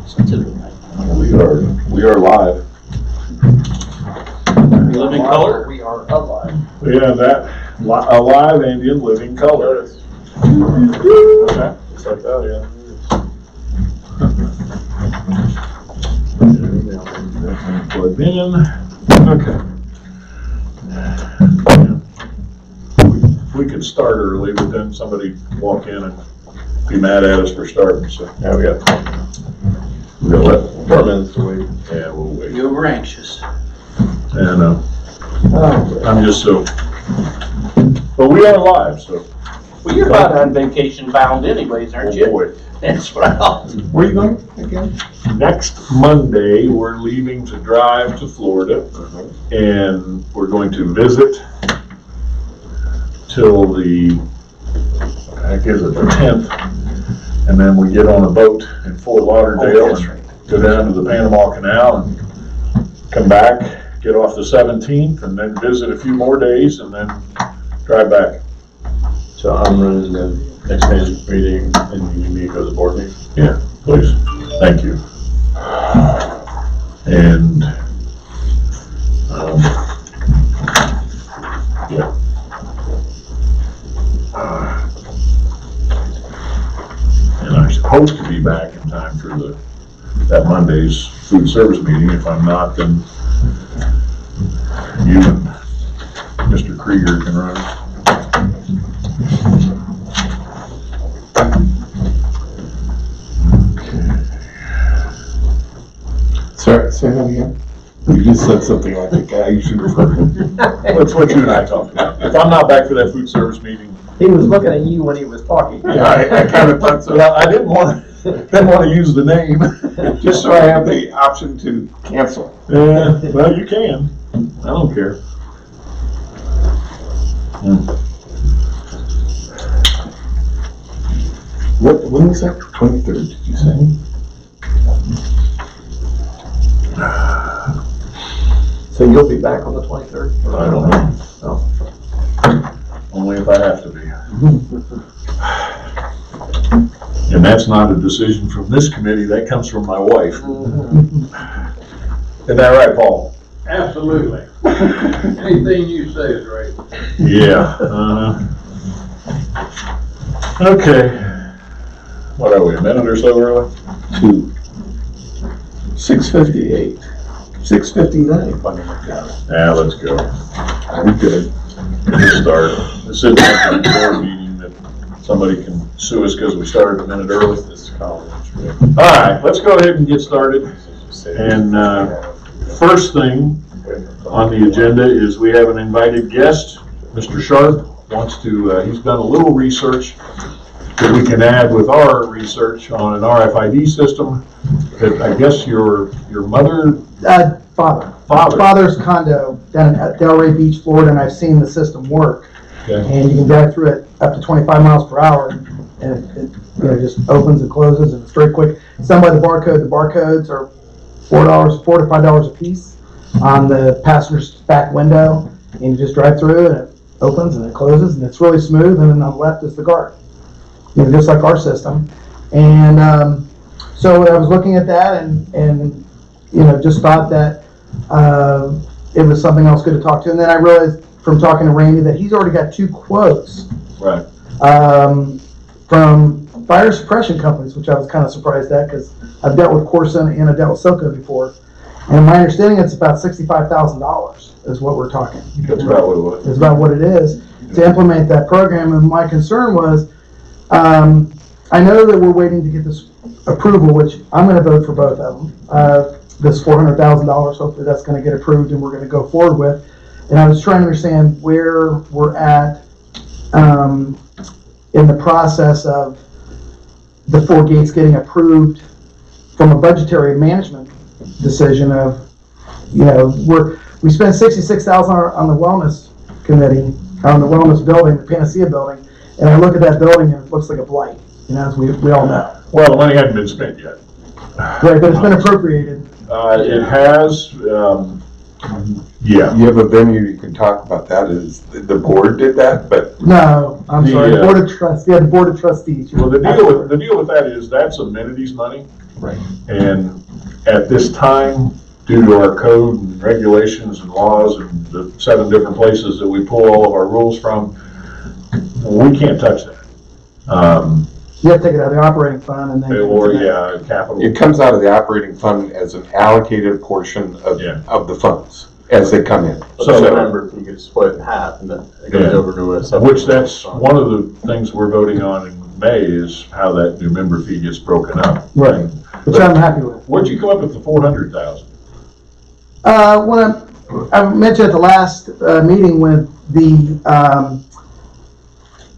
We are live. Living color? We are alive. Yeah, that alive and in living color. Okay. Just like that, yeah. Plugged in. Okay. We could start early, but then somebody walk in and be mad at us for starting. So yeah, we got what? 4 minutes to wait. Yeah, we'll wait. You were anxious. And I'm just so. But we are live, so. Well, you're about on vacation bound anyways, aren't you? Boy. That's what I thought. Where are you going again? Next Monday, we're leaving to drive to Florida, and we're going to visit till the, I guess it's the 10th, and then we get on a boat in Fort Lauderdale and go down to the Panama Canal and come back, get off the 17th, and then visit a few more days, and then drive back. So I'm running the next management meeting, and you need me to go to the board meeting? Yeah, please. Thank you. And, yeah. And I hope to be back in time for that Monday's food service meeting. If I'm not, then you and Mr. Krieger can run. Sorry, say that again. You just said something like a guy you should have heard. That's what you and I talked about. If I'm not back for that food service meeting. He was looking at you when he was talking. Yeah, I kind of thought so. Yeah, I didn't want to use the name. Just so I have the option to cancel. Yeah, well, you can. I don't care. When is that? 23rd, did you say? So you'll be back on the 23rd? I don't know. Oh. Only if I have to be. And that's not a decision from this committee, that comes from my wife. Isn't that right, Paul? Absolutely. Anything you say is right. Yeah. Okay. What are we, a minute or so early? 6:58. 6:59. Yeah, let's go. I'm good. Let's start. This isn't like a board meeting that somebody can sue us because we started a minute early. All right, let's go ahead and get started. And first thing on the agenda is we have an invited guest. Mr. Sharp wants to, he's done a little research that we can add with our research on an RFID system that I guess your mother? Father's condo down at Delray Beach, Florida, and I've seen the system work. Okay. And you can drive through it up to 25 miles per hour, and it just opens and closes, and it's very quick. It's done by the barcode. The barcodes are $4 to $5 a piece on the passenger's back window, and you just drive through, and it opens and it closes, and it's really smooth. And then on the left is the guard, just like our system. And so I was looking at that, and just thought that it was something else good to talk to. And then I realized from talking to Randy that he's already got 2 quotes Right. from fire suppression companies, which I was kind of surprised at because I've dealt with Corson and I've dealt with Silco before. And my understanding it's about $65,000 is what we're talking. That's about what it was. It's about what it is to implement that program. And my concern was, I know that we're waiting to get this approval, which I'm going to vote for both of them. This $400,000, hopefully that's going to get approved and we're going to go forward with. And I was trying to understand where we're at in the process of the 4 gates getting approved from a budgetary management decision of, we spent $66,000 on the wellness committee, on the wellness building, the Panacea building, and I look at that building and it looks like a blight, as we all know. Well, the money hadn't been spent yet. Right, but it's been appropriated. It has, yeah. You have a venue you can talk about that. Is the board did that, but No, I'm sorry, the Board of Trustees. Yeah, the Board of Trustees. Well, the deal with that is that's amenities money. Right. And at this time, due to our code and regulations and laws and the 7 different places that we pull all of our rules from, we can't touch that. You have to take it out of the operating fund and then. Or, yeah, capital. It comes out of the operating fund as an allocated portion Yeah. of the funds as they come in. So the member fee gets split in half and then it goes Yeah. over to a separate. Which that's one of the things we're voting on in May is how that new member fee gets broken up. Right. Which I'm happy with. Where'd you come up with the 400,000? When I mentioned at the last meeting with the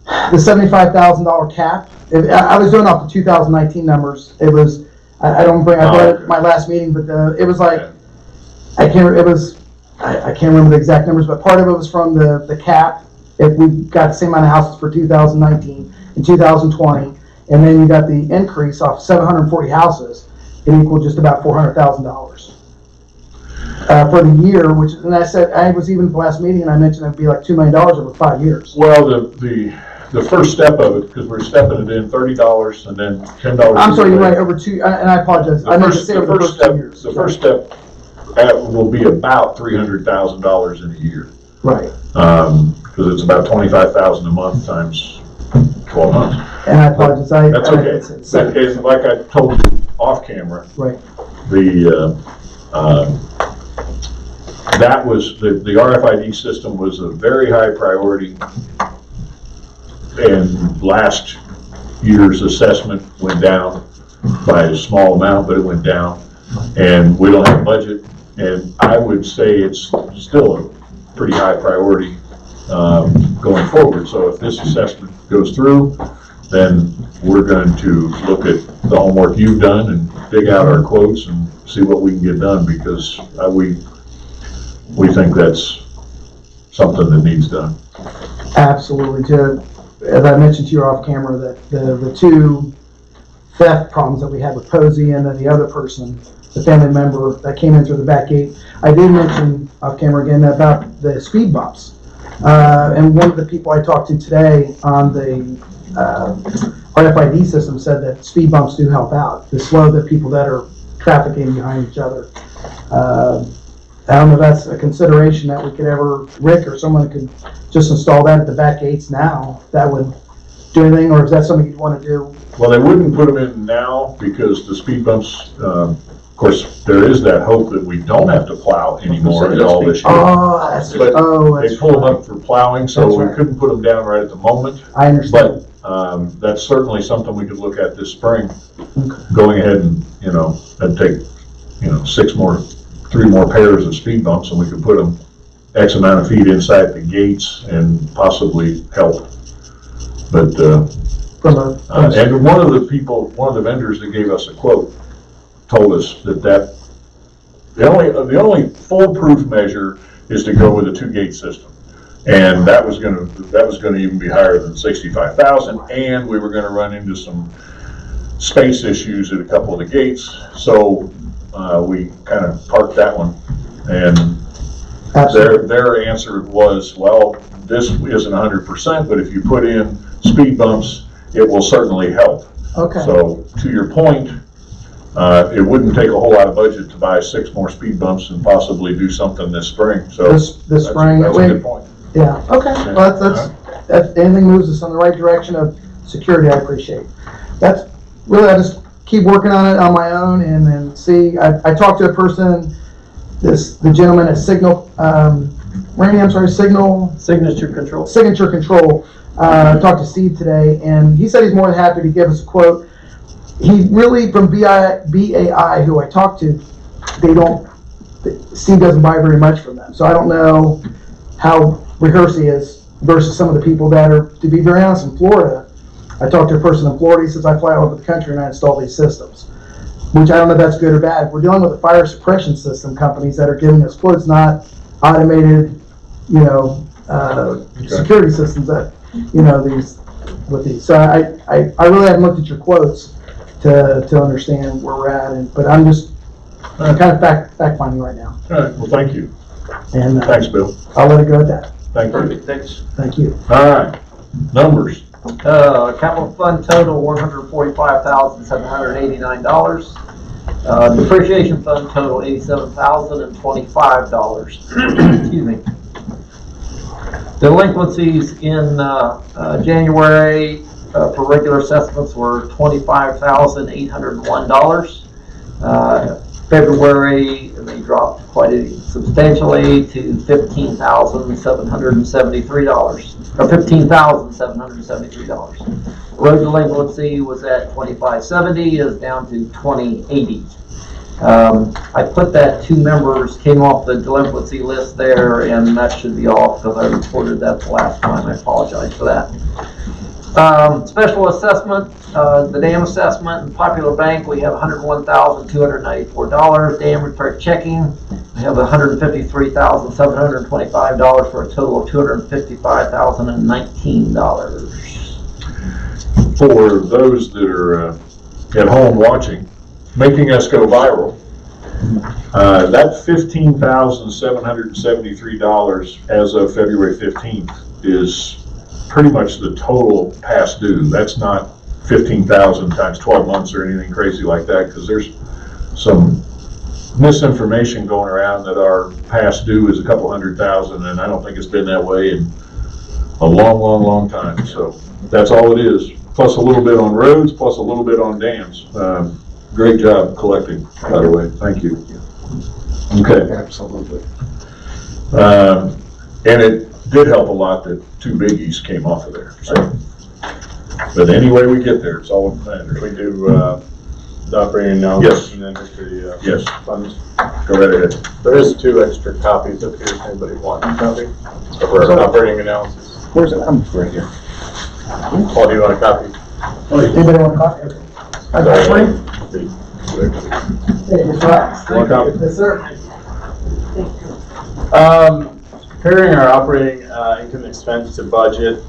$75,000 cap, I was doing off the 2019 numbers. It was, I brought it at my last meeting, but it was like, I can't remember the exact numbers, but part of it was from the cap. If we got the same amount of houses for 2019 and 2020, and then you got the increase off 740 houses, it equaled just about $400,000 for the year. Which, and I said, I was even at the last meeting, and I mentioned it'd be like $2 million over 5 years. Well, the first step of it, because we're stepping it in $30 and then $10. I'm sorry, you're right, over 2, and I apologize. I meant to say over the first 2 years. The first step will be about $300,000 in a year. Right. Because it's about $25,000 a month times 12 months. And I apologize. That's okay. And like I told you off camera, Right. That was, the RFID system was a very high priority. And last year's assessment went down by a small amount, but it went down. And we don't have a budget. And I would say it's still a pretty high priority going forward. So if this assessment goes through, then we're going to look at the homework you've done and dig out our quotes and see what we can get done, because we think that's something that needs done. Absolutely. As I mentioned to you off camera, that the 2 theft problems that we had with Posey and then the other person, the family member that came in through the back gate. I did mention off camera again about the speed bumps. And one of the people I talked to today on the RFID system said that speed bumps do help out to slow the people that are trafficking behind each other. I don't know if that's a consideration that we could ever, Rick or someone could just install that at the back gates now. That would do anything, or is that something you'd want to do? Well, they wouldn't put them in now because the speed bumps, of course, there is that hope that we don't have to plow anymore at all this year. Oh, that's, But that's they pull them right. up for plowing, so That's we right. couldn't put them down right at the moment. I understand. But that's certainly something we could look at this spring, going ahead and, that'd take, 3 more pairs of speed bumps, and we could put them X amount of feet inside the gates and possibly help. But, and one of the vendors that gave us a quote told us that the only foolproof measure is to go with a 2-gate system. And that was gonna even be higher than 65,000, and we were gonna run into some space issues at a couple of the gates. So we kind of parked that one, and their answer was, well, this isn't 100%, but if you put in speed bumps, it will certainly help. Okay. So to your point, it wouldn't take a whole lot of budget to buy 6 more speed bumps and possibly do something this spring. So this spring. that's a good point. Yeah. Okay. Well, that's anything moves us in the right direction of security. I appreciate. That's really, I just keep working on it on my own, and then see. I talked to a person, the gentleman at Signal, Randy, I'm sorry, Signature control. Signature Control. Talked to Steve today, and he said he's more than happy to give us a quote. He really, from BAI, who I talked to, Steve doesn't buy very much from them. So I don't know how rehearsed he is versus some of the people that are, to be very honest, in Florida. I talked to a person in Florida, he says, I fly all over the country and I install these systems, which I don't know if that's good or bad. We're dealing with the fire suppression system companies that are giving us quotes, not automated, security systems that, with these. So I really haven't looked at your quotes to understand where we're at, but I'm just kind of fact finding right now. All right, well, thank you. And Thanks, Bill. I'll let it go at that. Thank you. Perfect, thanks. Thank you. All right, numbers. Capital fund total, $145,789. Depreciation fund total $87,025. Excuse me. Delinquencies in January for regular assessments were $25,801. February, they dropped quite substantially to $15,773, or $15,773. Road delinquency was at $25.70, is down to $20.80. I put that 2 members came off the delinquency list there, and that should be off because I reported that the last time. I apologize for that. Special assessment, the dam assessment in Popular Bank, we have $101,294. Dam repair checking, we have $153,725 for a total of $255,019. For those that are at home watching, making us go viral, that $15,773 as of February 15th is pretty much the total past due. That's not 15,000 times 12 months or anything crazy like that, because there's some misinformation going around that our past due is a couple $100,000, and I don't think it's been that way in a long time. So that's all it is, plus a little bit on roads, plus a little bit on dams. Great job collecting, by the way. Thank you. Okay. Absolutely. And it did help a lot that 2 biggies came off of there. So, but anyway, we get there. It's all that matters. We do, the operating analysis and then just the, Yes. funds. Go right ahead. There is 2 extra copies up here if anybody wants a copy of our operating analysis. Where's it? I'm right here. Paul, do you want a copy? Anybody want a copy? I got one. Hey, it's right. One copy. Yes, sir. Comparing our operating income expense to budget,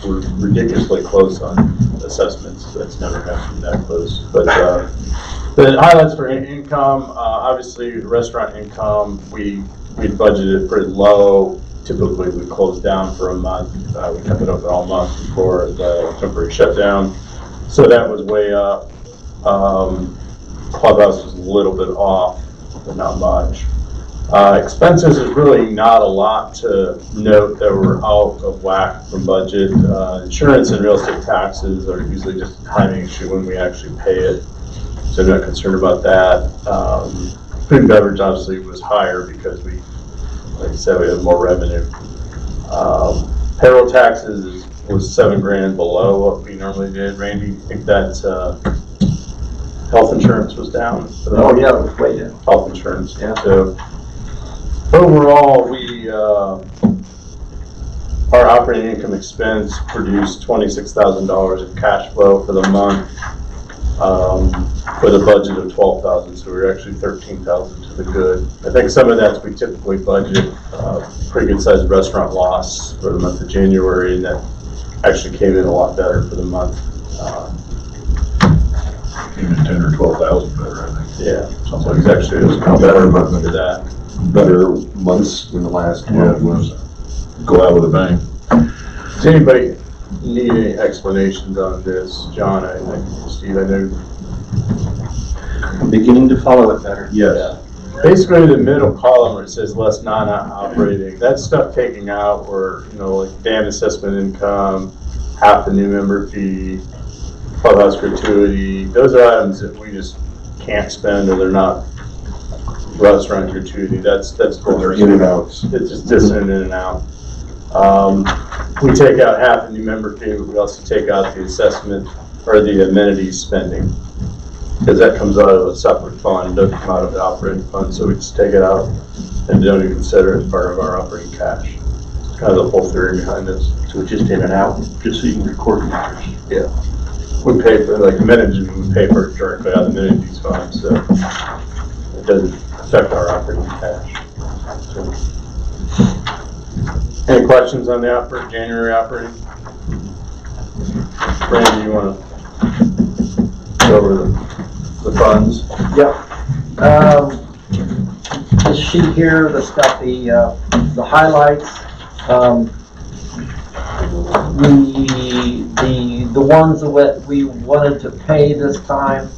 we're ridiculously close on assessments. That's never happened that close. But the highlights for income, obviously restaurant income, we budgeted pretty low. Typically we close down for a month. We kept it open all month before the temporary shutdown. So that was way up. Clubhouse was a little bit off, but not much. Expenses is really not a lot to note that we're out of whack from budget. Insurance and real estate taxes are usually just a timing issue when we actually pay it, so I'm not concerned about that. Food and beverage obviously was higher because we, like I said, we have more revenue. Payroll taxes was $7,000 below what we normally did. Randy, I think that health insurance was down. Oh, yeah, it was way down. Health insurance, Yeah. so. Overall, we, our operating income expense produced $26,000 in cash flow for the month, with a budget of $12,000, so we were actually $13,000 to the good. I think some of that's we typically budget pretty good sized restaurant loss for the month of January, and that actually came in a lot better for the month. Even 10 or 12,000 better, I think. Yeah, so it was actually a better month for that. Better months in the last Yeah, it month. was. Go out with a bang. Does anybody need any explanations on this? John, I think, Steve, I know. I'm beginning to follow it better. Yes. Basically, the middle column where it says less non-operating, that's stuff taking out where, you know, like dam assessment income, half the new member fee, clubhouse gratuity. Those are items that we just can't spend, or they're not restaurant gratuity. That's what They're in and outs. It's just in and out. We take out half the new member fee, but we also take out the assessment or the amenities spending, because that comes out of a separate fund, doesn't come out of the operating fund, so we just take it out and don't even consider it as part of our operating cash. It's kind of the whole theory behind this. So it's just in and out, just so you can record matters. Yeah. We pay for, like, amenities, we pay for it directly out of the amenities fund, so it doesn't affect our operating cash. So. Any questions on the January operating? Randy, you want to go over the funds? Yep. This sheet here that's got the highlights. We the ones that we wanted to pay this time,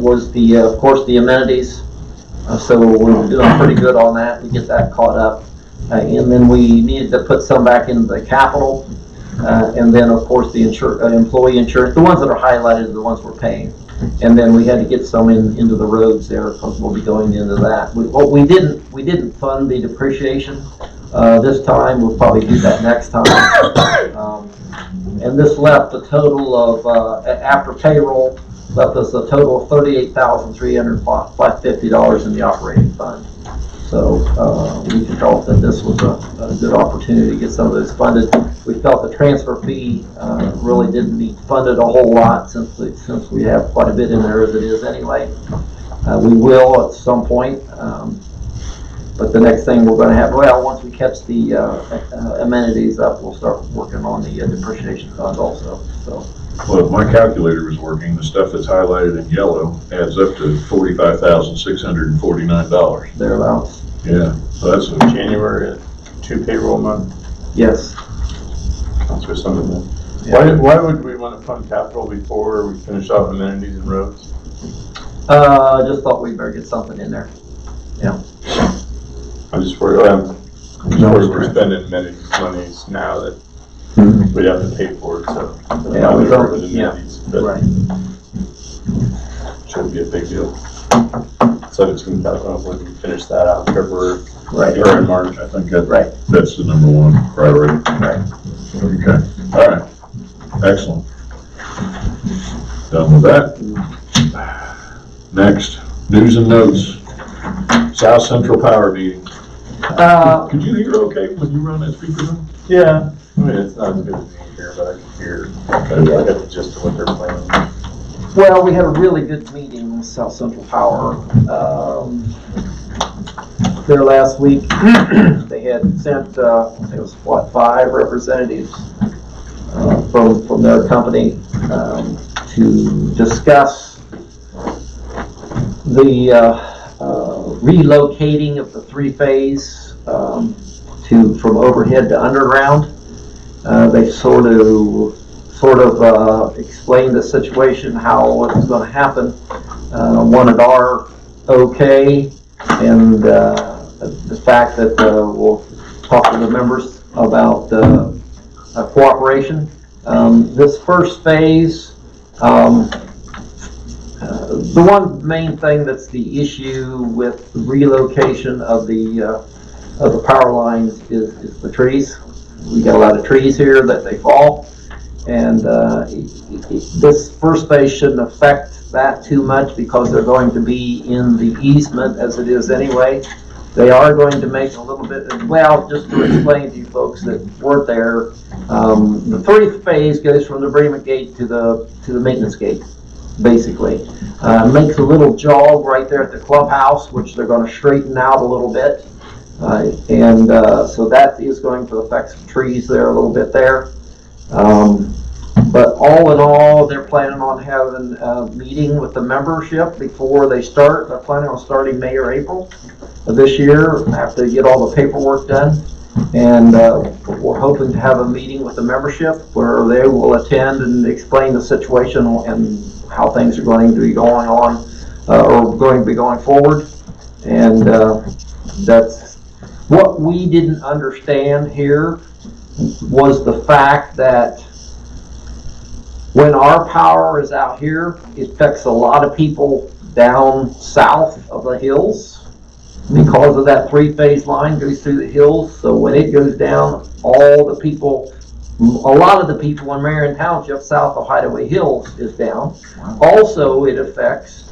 was of course, the amenities. So we're doing pretty good on that to get that caught up. And then we needed to put some back into the capital. And then, of course, the employee insurance, the ones that are highlighted are the ones we're paying. And then we had to get some into the roads there because we'll be going into that. We didn't fund the depreciation this time. We'll probably do that next time. And this left a total of, after payroll, left us a total of $38,350 in the operating fund. So we felt that this was a good opportunity to get some of those funded. We felt the transfer fee really didn't need funded a whole lot since we have quite a bit in there as it is anyway. We will at some point, but the next thing we're going to have, well, once we catch the amenities up, we'll start working on the depreciation fund also. So. Well, if my calculator was working, the stuff that's highlighted in yellow adds up to $45,649. Thereabouts. Yeah, so that's a January, 2 payroll month. Yes. Counts for some of them. Yeah. Why would we want to fund capital before we finish off amenities and roads? Just thought we better get something in there. I'm just worried, we're spending amenities monies now that we'd have to pay for it, so. Yeah, we don't- with amenities, but Right. shouldn't be a big deal. 17,000, when we finish that out in February, Right. or in March. I think Right. that's the number one priority. Right. Okay, all right, excellent. Done with that. Next, news and notes. South Central Power meeting. Could you hear okay when you were on that speakerphone? Yeah. I mean, it's not as good as being here, but I can hear, I got the gist of what they're planning. Well, we had a really good meeting with South Central Power. There last week, they had sent, I think it was 5 representatives from their company to discuss the relocating of the 3-phase from overhead to underground. They sort of explained the situation, how it was going to happen. Wanted our okay, and the fact that we'll talk to the members about cooperation. This first phase, the one main thing that's the issue with the relocation of the power lines is the trees. We got a lot of trees here that they fall, and this first phase shouldn't affect that too much because they're going to be in the easement as it is anyway. They are going to make a little bit, well, just to explain to you folks that weren't there, the 3rd phase goes from the agreement gate to the maintenance gate, basically. Makes a little jog right there at the clubhouse, which they're going to straighten out a little bit. So that is going to affect some trees there a little bit there. But all in all, they're planning on having a meeting with the membership before they start. They're planning on starting May or April of this year after they get all the paperwork done. And we're hoping to have a meeting with the membership where they will attend and explain the situation and how things are going to be going on or going to be going forward. And that's what we didn't understand here was the fact that when our power is out here, it affects a lot of people down south of the hills because of that 3-phase line goes through the hills. So when it goes down, all the people, a lot of the people in Marion Township south of Hideaway Hills is down. Wow. Also, it affects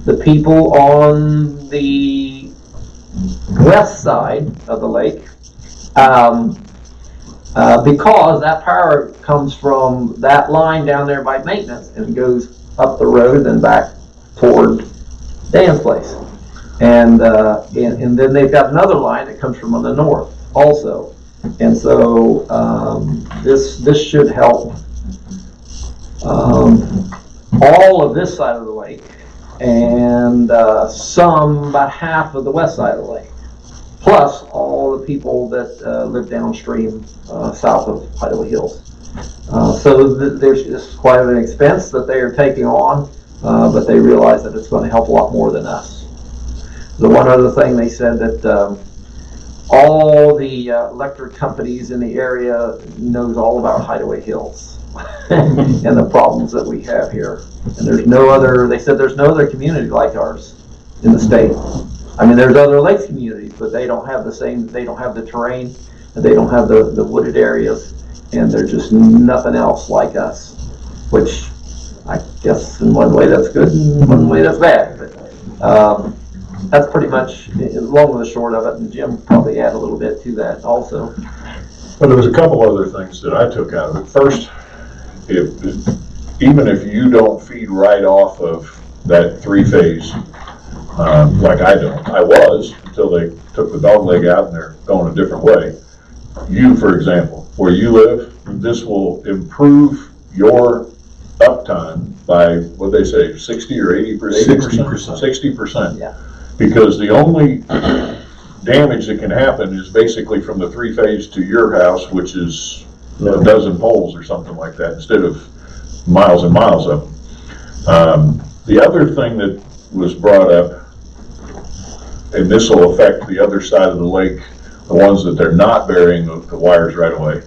the people on the west side of the lake. Because that power comes from that line down there by maintenance and goes up the road and back toward Dan's place. And then they've got another line that comes from on the north also. And so this should help all of this side of the lake and about half of the west side of the lake. plus all the people that live downstream south of Hideaway Hills. So there's just quite an expense that they are taking on, but they realize that it's going to help a lot more than us. The one other thing they said that all the electric companies in the area knows all about Hideaway Hills and the problems that we have here. And there's no other, they said there's no other community like ours in the state. I mean, there's other lakes communities, but they don't have the same, they don't have the terrain, and they don't have the wooded areas, and they're just nothing else like us, which I guess in one way that's good, in one way that's bad. But that's pretty much the long and the short of it, and Jim probably add a little bit to that also. Well, there was a couple other things that I took out of it. First, even if you don't feed right off of that three-phase, like I don't, I was until they took the dog leg out and they're going a different way. You, for example, where you live, this will improve your uptime by, what they say, 60 or 80%? 60%. 60%. Yeah. Because the only damage that can happen is basically from the three-phase to your house, which is a dozen poles or something like that, instead of miles and miles of them. The other thing that was brought up, and this will affect the other side of the lake, the ones that they're not burying the wires right away,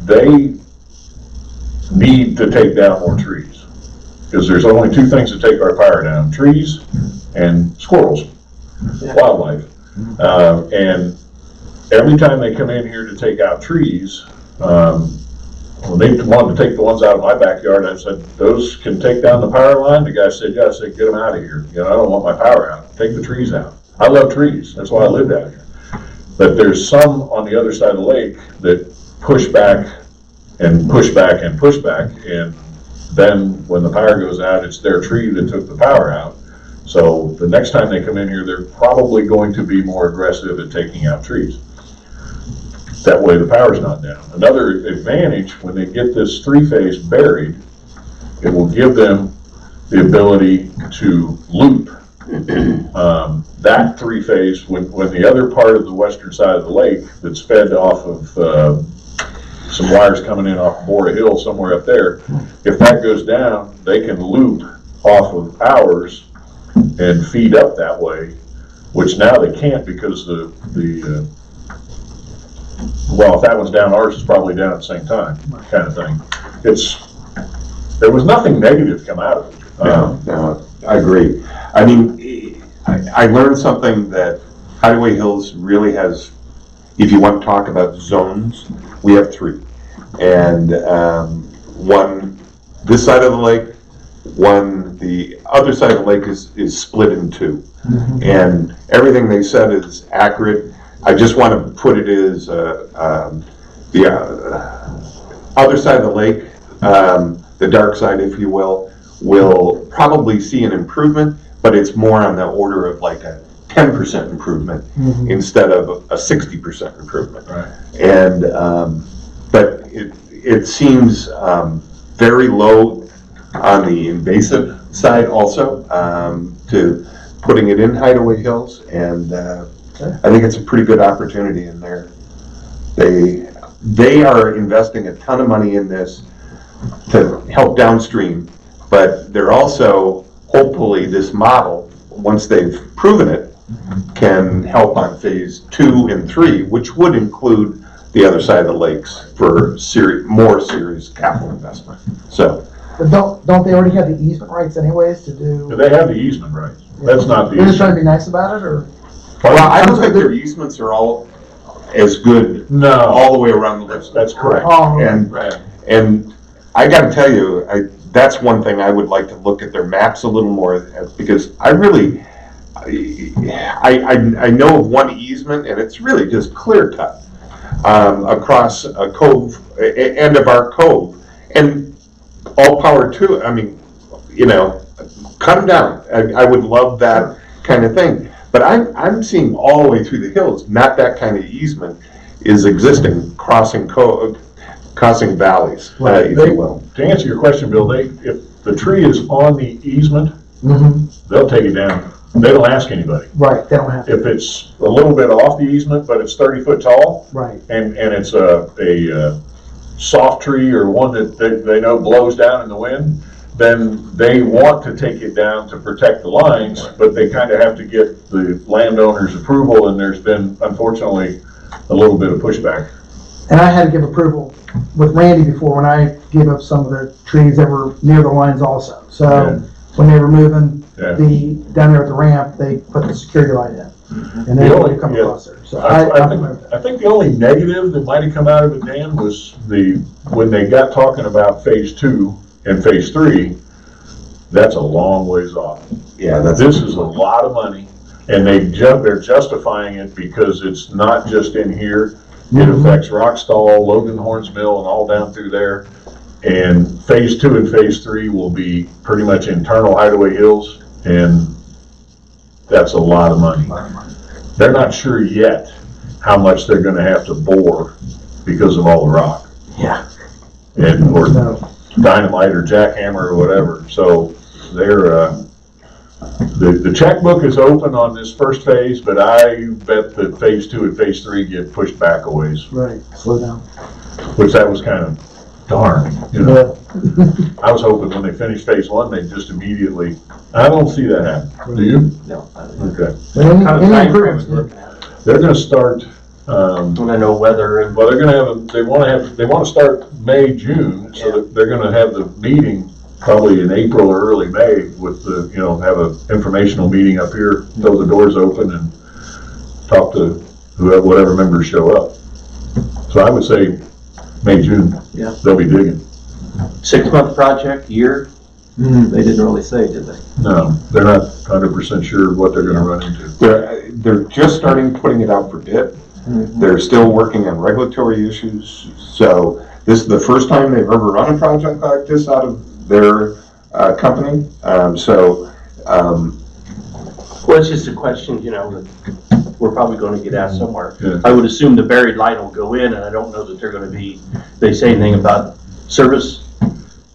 they need to take down more trees. Because there's only two things that take our power down: trees and squirrels, wildlife. And every time they come in here to take out trees, when they wanted to take the ones out of my backyard, I said, those can take down the power line? The guy said, yeah. I said, get them out of here. You know, I don't want my power out. Take the trees out. I love trees. That's why I live down here. But there's some on the other side of the lake that push back and push back and push back. And then when the power goes out, it's their tree that took the power out. So the next time they come in here, they're probably going to be more aggressive at taking out trees. That way the power's not down. Another advantage, when they get this three-phase buried, it will give them the ability to loop that three-phase when the other part of the western side of the lake that's fed off of some wires coming in off Bora Hill somewhere up there, if that goes down, they can loop off of ours and feed up that way, which now they can't because well, if that one's down, ours is probably down at the same time, kind of thing. There was nothing negative come out of it. No, I agree. I mean, I learned something that Hideaway Hills really has. If you want to talk about zones, we have three. And one this side of the lake, one the other side of the lake is split in two. Mm-hmm. And everything they said is accurate. I just want to put it as the other side of the lake, the dark side, if you will probably see an improvement, but it's more on the order of like a 10% improvement instead of a 60% improvement. Right. And but it seems very low on the invasive side also to putting it in Hideaway Hills, and I think it's a pretty good opportunity in there. They are investing a ton of money in this to help downstream, but they're also, hopefully, this model, once they've proven it, can help on phase 2 and 3, which would include the other side of the lakes for more serious capital investment. So, But don't they already have the easement rights anyways to do? They have the easement rights. That's not the They're just trying to issue. be nice about it, or? well, I don't think their easements are all as good No, all the way around the lake. that's correct. Oh, And I got to tell you, that's one thing I would like to look at their maps a little more because I really, I know of one easement and it's really just clear cut across a cove, end of our cove, and all power to it. I mean, you know, cut them down. I would love that kind of thing. But I'm seeing all the way through the hills, not that kind of easement is existing, crossing valleys, if you will. To answer your question, Bill, if the tree is on the easement, they'll take it down they don't ask anybody. Right, they don't have to, If it's a little bit off the easement, but it's 30 foot tall, right. and it's a soft tree or one that they know blows down in the wind, then they want to take it down to protect the lines, but they kind of have to get the landowner's approval, and there's been, unfortunately, a little bit of pushback. And I had to give approval with Randy before when I gave up some of the trees that were near the lines also. Yeah. So when they were moving Yeah. down there at the ramp, they put the security light in. And The then only- they come yeah. across there. So I think the only negative that might have come out of it, Dan, was when they got talking about phase 2 and phase 3, that's a long ways off. Yeah, This is a lot of money, and they're justifying it because it's not just in here. It affects Rockstall, Logan Horns Mill, and all down through there. And phase 2 and phase 3 will be pretty much internal Hideaway Hills, and that's a lot of money. They're not sure yet how much they're gonna have to bore because of all the rock. Yeah. And, or No. dynamite or jackhammer or whatever. So they're, the checkbook is open on this first phase, but I bet that phase 2 and phase 3 get pushed back a ways, Right, slow down. which that was kind of darn, you know. Yeah. I was hoping when they finish phase 1, they'd just immediately, I don't see that happen. Do you? No. Okay. But any Kind of time frame improvements, is looking at it. They're gonna start, When I know weather and. well, they're gonna they wanna start May, June, so that they're gonna have the meeting probably in April or early May with the, have a informational meeting up here, throw the doors open and talk to whatever members show up. So I would say May, June, Yeah. they'll be digging. 6-month project, year? They didn't really say, did they? No, they're not 100% sure what they're gonna run into. they're just starting putting it out for bid. They're still working on regulatory issues, so this is the first time they've ever run a project like this out of their company. Well, it's just a question, that we're probably gonna get asked somewhere. Yeah. I would assume the buried line will go in, and I don't know that they're gonna they say anything about service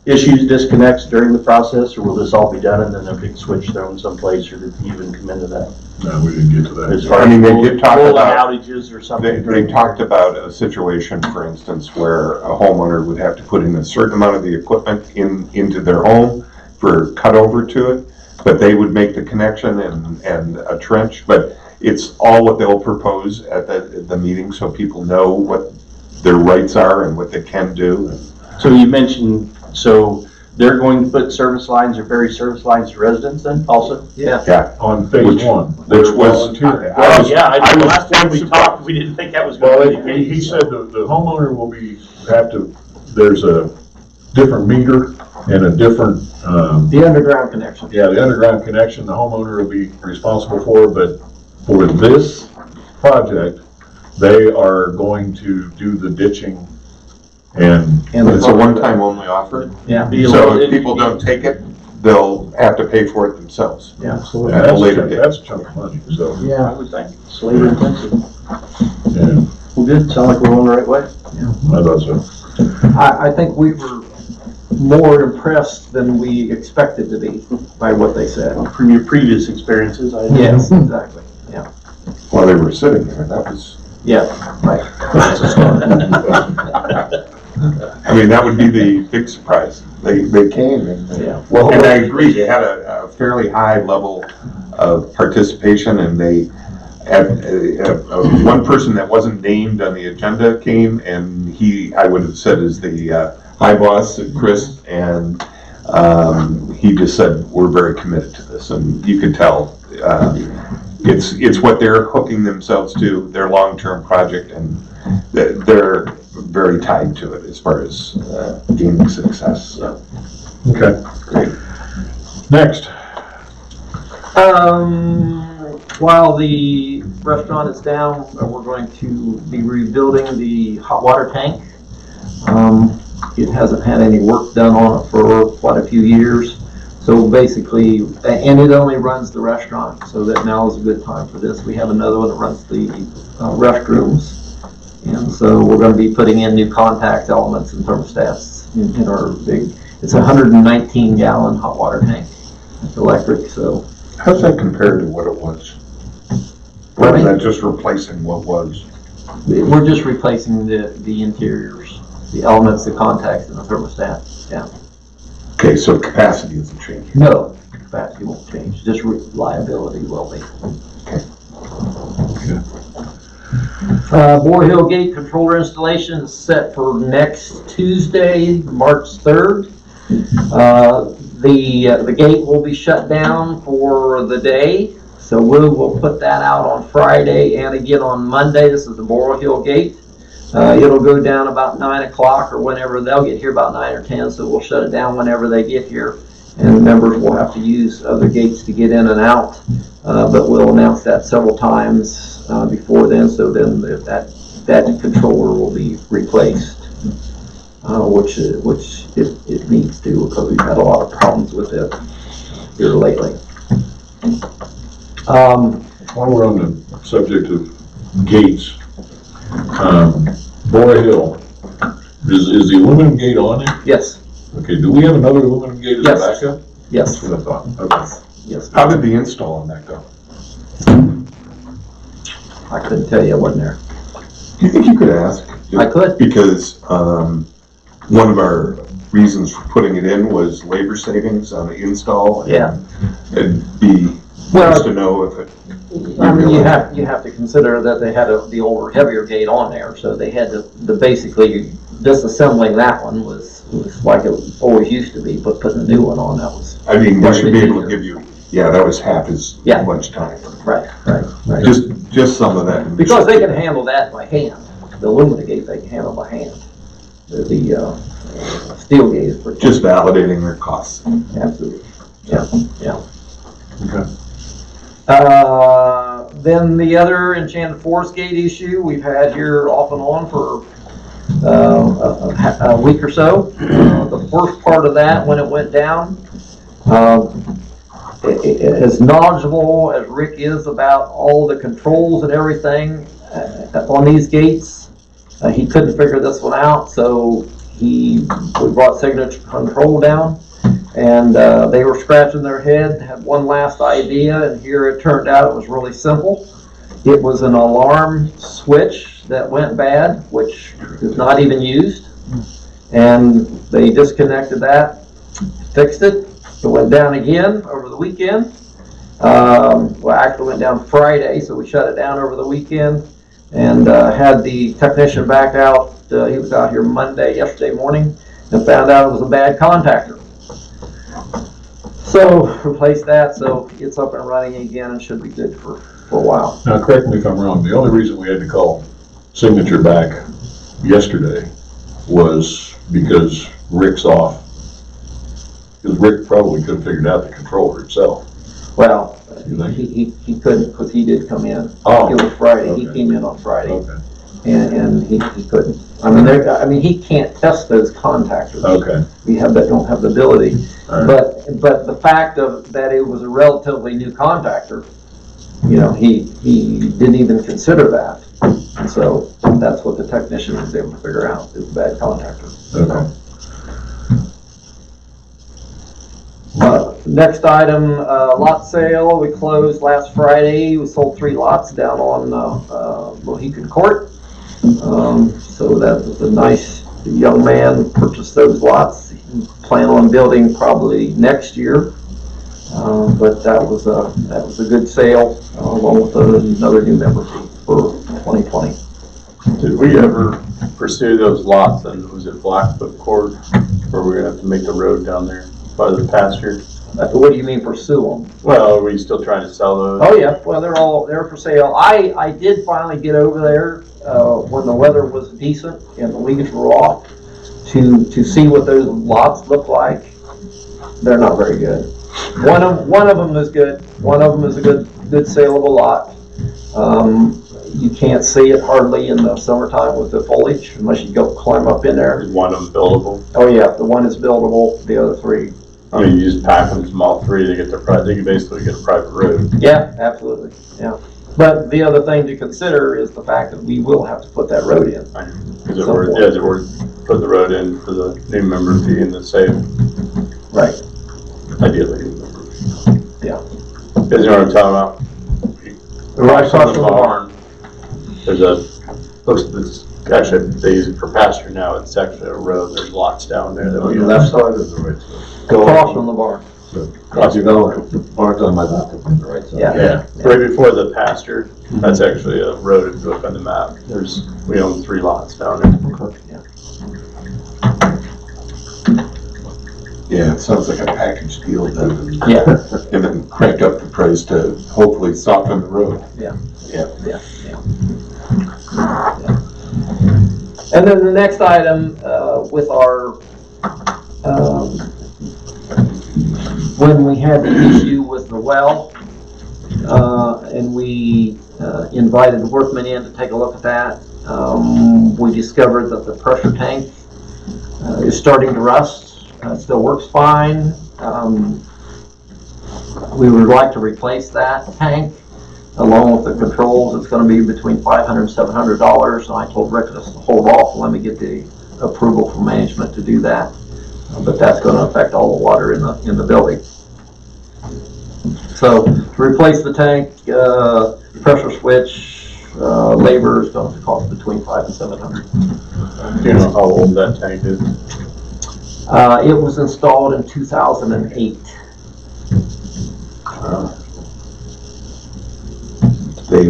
issues, disconnects during the process, or will this all be done and then a big switch thrown someplace, or did you even come into that? No, we didn't get to As that. far I mean, they as did talk rolling about- outages or something? They talked about a situation, for instance, where a homeowner would have to put in a certain amount of the equipment into their home for cutover to it, but they would make the connection and a trench, but it's all what they'll propose at the meeting, so people know what their rights are and what they can do. So you mentioned, so they're going to put service lines or bury service lines to residents then also? Yeah. On phase Which- 1. which They're was- volunteering. Well, yeah, I I know was last time we surprised. talked, we didn't think that was Well, gonna be the he case. said the homeowner will there's a different meter and a different, The underground connection. yeah, the underground connection, the homeowner will be responsible for, but for this project, they are going to do the ditching and, And It's a one-time only offer, Yeah. so if people don't take it, they'll have to pay for it themselves. Yeah. Absolutely. At a later that's date. that's a chunk of money, so, I Yeah. would think, it's labor intensive. yeah, Well, good, sound like we're going the right way. I thought so. I think we were more impressed than we expected to be by what they said. From your previous experiences, I. Yes, exactly. Yeah. While they were sitting there, that was, Yeah, right. That's a start. I mean, that would be the big surprise. They came and, Yeah. and I agree, they had a fairly high level of participation, and they had, one person that wasn't named on the agenda came, and I would have said is the high boss, Chris, and he just said, we're very committed to this, and you could tell, it's what they're hooking themselves to, their long-term project, and they're very tied to it as far as gaining success. Okay. Great. Next. While the restaurant is down, we're going to be rebuilding the hot water tank. It hasn't had any work done on it for quite a few years. So basically, and it only runs the restaurant, so that now is a good time for this. We have another one that runs the restrooms. And so we're going to be putting in new contact elements and thermostats in our big, it's a 119 gallon hot water tank. It's electric, so. How's that compared to what it was? Or is that just replacing what was? We're just replacing the interiors, the elements, the contacts, and the thermostat. Yeah. Okay, so capacity isn't changing. No, capacity won't change, just reliability will be. Boar Hill Gate controller installation is set for next Tuesday, March 3rd. The gate will be shut down for the day, so we'll put that out on Friday and again on Monday. This is the Boar Hill Gate. It'll go down about 9 o'clock or whenever they'll get here, about 9 or 10, so we'll shut it down whenever they get here. And members will have to use other gates to get in and out, but we'll announce that several times before then, so then that controller will be replaced, which it needs to, because we've had a lot of problems with it here lately. While we're on the subject of gates, Boy Hill, is the aluminum gate on it? Yes, Okay, do we have another aluminum gate as a Yes. backup? yes, That's what I thought. Okay. yes. How did the install on that go? I couldn't tell you, I wasn't there. Do you think you could ask? I could. Because one of our reasons for putting it in was labor savings on the install. Yeah. It'd be Well, nice to know if it. I mean, you have to consider that they had the older, heavier gate on there, so they had to basically, disassembling that one was like it always used to be, but putting a new one on, that was, I mean, they should be able to Easier. give you, yeah, that was half as Yeah. much time. right. Just some of that. Because they can handle that by hand. The aluminum gate, they can handle by hand. The steel gate is pretty. Just validating their costs. Absolutely. Yeah. Okay. Then the other Enchanted Forest Gate issue we've had here off and on for a week or so. The first part of that, when it went down, as knowledgeable as Rick is about all the controls and everything on these gates, he couldn't figure this one out, so we brought Signature Control down, and they were scratching their head, had one last idea, and here it turned out it was really simple. It was an alarm switch that went bad, which is not even used, and they disconnected that, fixed it. It went down again over the weekend. Well, actually went down Friday, so we shut it down over the weekend and had the technician back out. He was out here yesterday morning, and found out it was a bad contactor. So replaced that, so it's up and running again and should be good for a while. Now, correct me if I'm wrong, the only reason we had to call Signature back yesterday was because Rick's off. Because Rick probably could have figured out the controller himself. Well, You think? he couldn't, because he did come in. Oh, It was Friday, he okay. came in on Friday, Okay, and he couldn't. I mean, he can't test those contactors. okay, Don't have the ability. all right. But the fact that it was a relatively new contactor, he didn't even consider that. And so that's what the technician was able to figure out, is a bad contactor. Okay. Next item, lot sale. We closed last Friday. We sold 3 lots down on Mohican Court. So that was a nice young man purchased those lots. He plan on building probably next year. But that was a good sale, along with another new member fee for 2020. Did we ever pursue those lots, and was it Blackfoot Court, where we're gonna have to make the road down there by the pasture? What do you mean pursue them? Well, are we still trying to sell those? Oh yeah, well they're for sale. I did finally get over there when the weather was decent and the leaves were off to see what those lots look like. They're not very good. One of them is good. One of them is a good saleable lot. You can't see it hardly in the summertime with the foliage unless you go climb up in there. Is one of them buildable? Oh yeah, the one is buildable. The other 3. I mean, you just pack them from all 3, they can basically get a private road. Yeah, absolutely. Yeah. But the other thing to consider is the fact that we will have to put that road in. Is it worth putting the road in for the new member fee and the sale? Right. Ideally, new member fee. Cause you know what I'm talking about? Right Across from the barn, there's it's actually, they use it for pasture now, it's actually a road, there's lots down there that On we the left side or the right side? Across from the barn. Cross your going, parked on my left, on the right side. Yeah. Right before the pasture, that's actually a road, if you look on the map, we own 3 lots down there. Yeah, it sounds like a package deal then. Yeah. And then crank up the price to hopefully soften the road. And then the next item, with our, when we had the issue with the well, and we invited the workmen in to take a look at that, we discovered that the pressure tank is starting to rust. It still works fine. We would like to replace that tank along with the controls. It's going to be between $500 and $700. And I told Rick to hold off and let me get the approval from management to do that. But that's going to affect all the water in the building. So to replace the tank, pressure switch, labor is going to cost between $500 and $700. Do you know how old that tank is? It was installed in 2008. They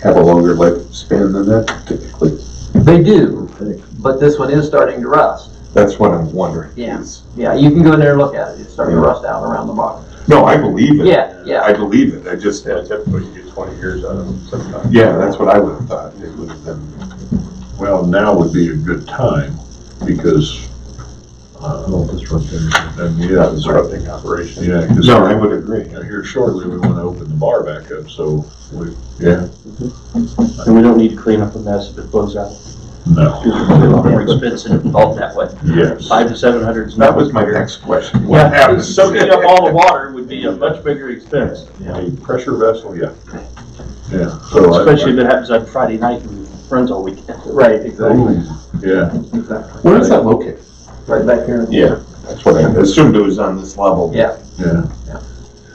have a longer lifespan than that typically. They do, but this one is starting to rust. That's what I'm wondering. Yeah. Yeah, you can go in there and look at it. It's starting to rust out around the bottom. No, I believe it. Yeah. I believe it. I just, Yeah, typically you get 20 years out of them sometimes. yeah, that's what I would have thought. It would have been. Well, now would be a good time because, Disrupting. and Not disrupting operation. yeah, because No, I would agree. here shortly we want to open the bar back up, so yeah, And we don't need to clean up a mess if it blows out. no, More expensive involved that way. yes. 500 to 700 is That not was my bigger. next question. What Yeah, happens? soaking up all the water would be a much bigger expense. A pressure vessel, yeah. Yeah, so Especially if it happens on Friday night and runs all weekend. Right, Ooh, yeah, Exactly. Where is that located? Right back here. Yeah, that's what I assumed it was on this level. Yeah. yeah.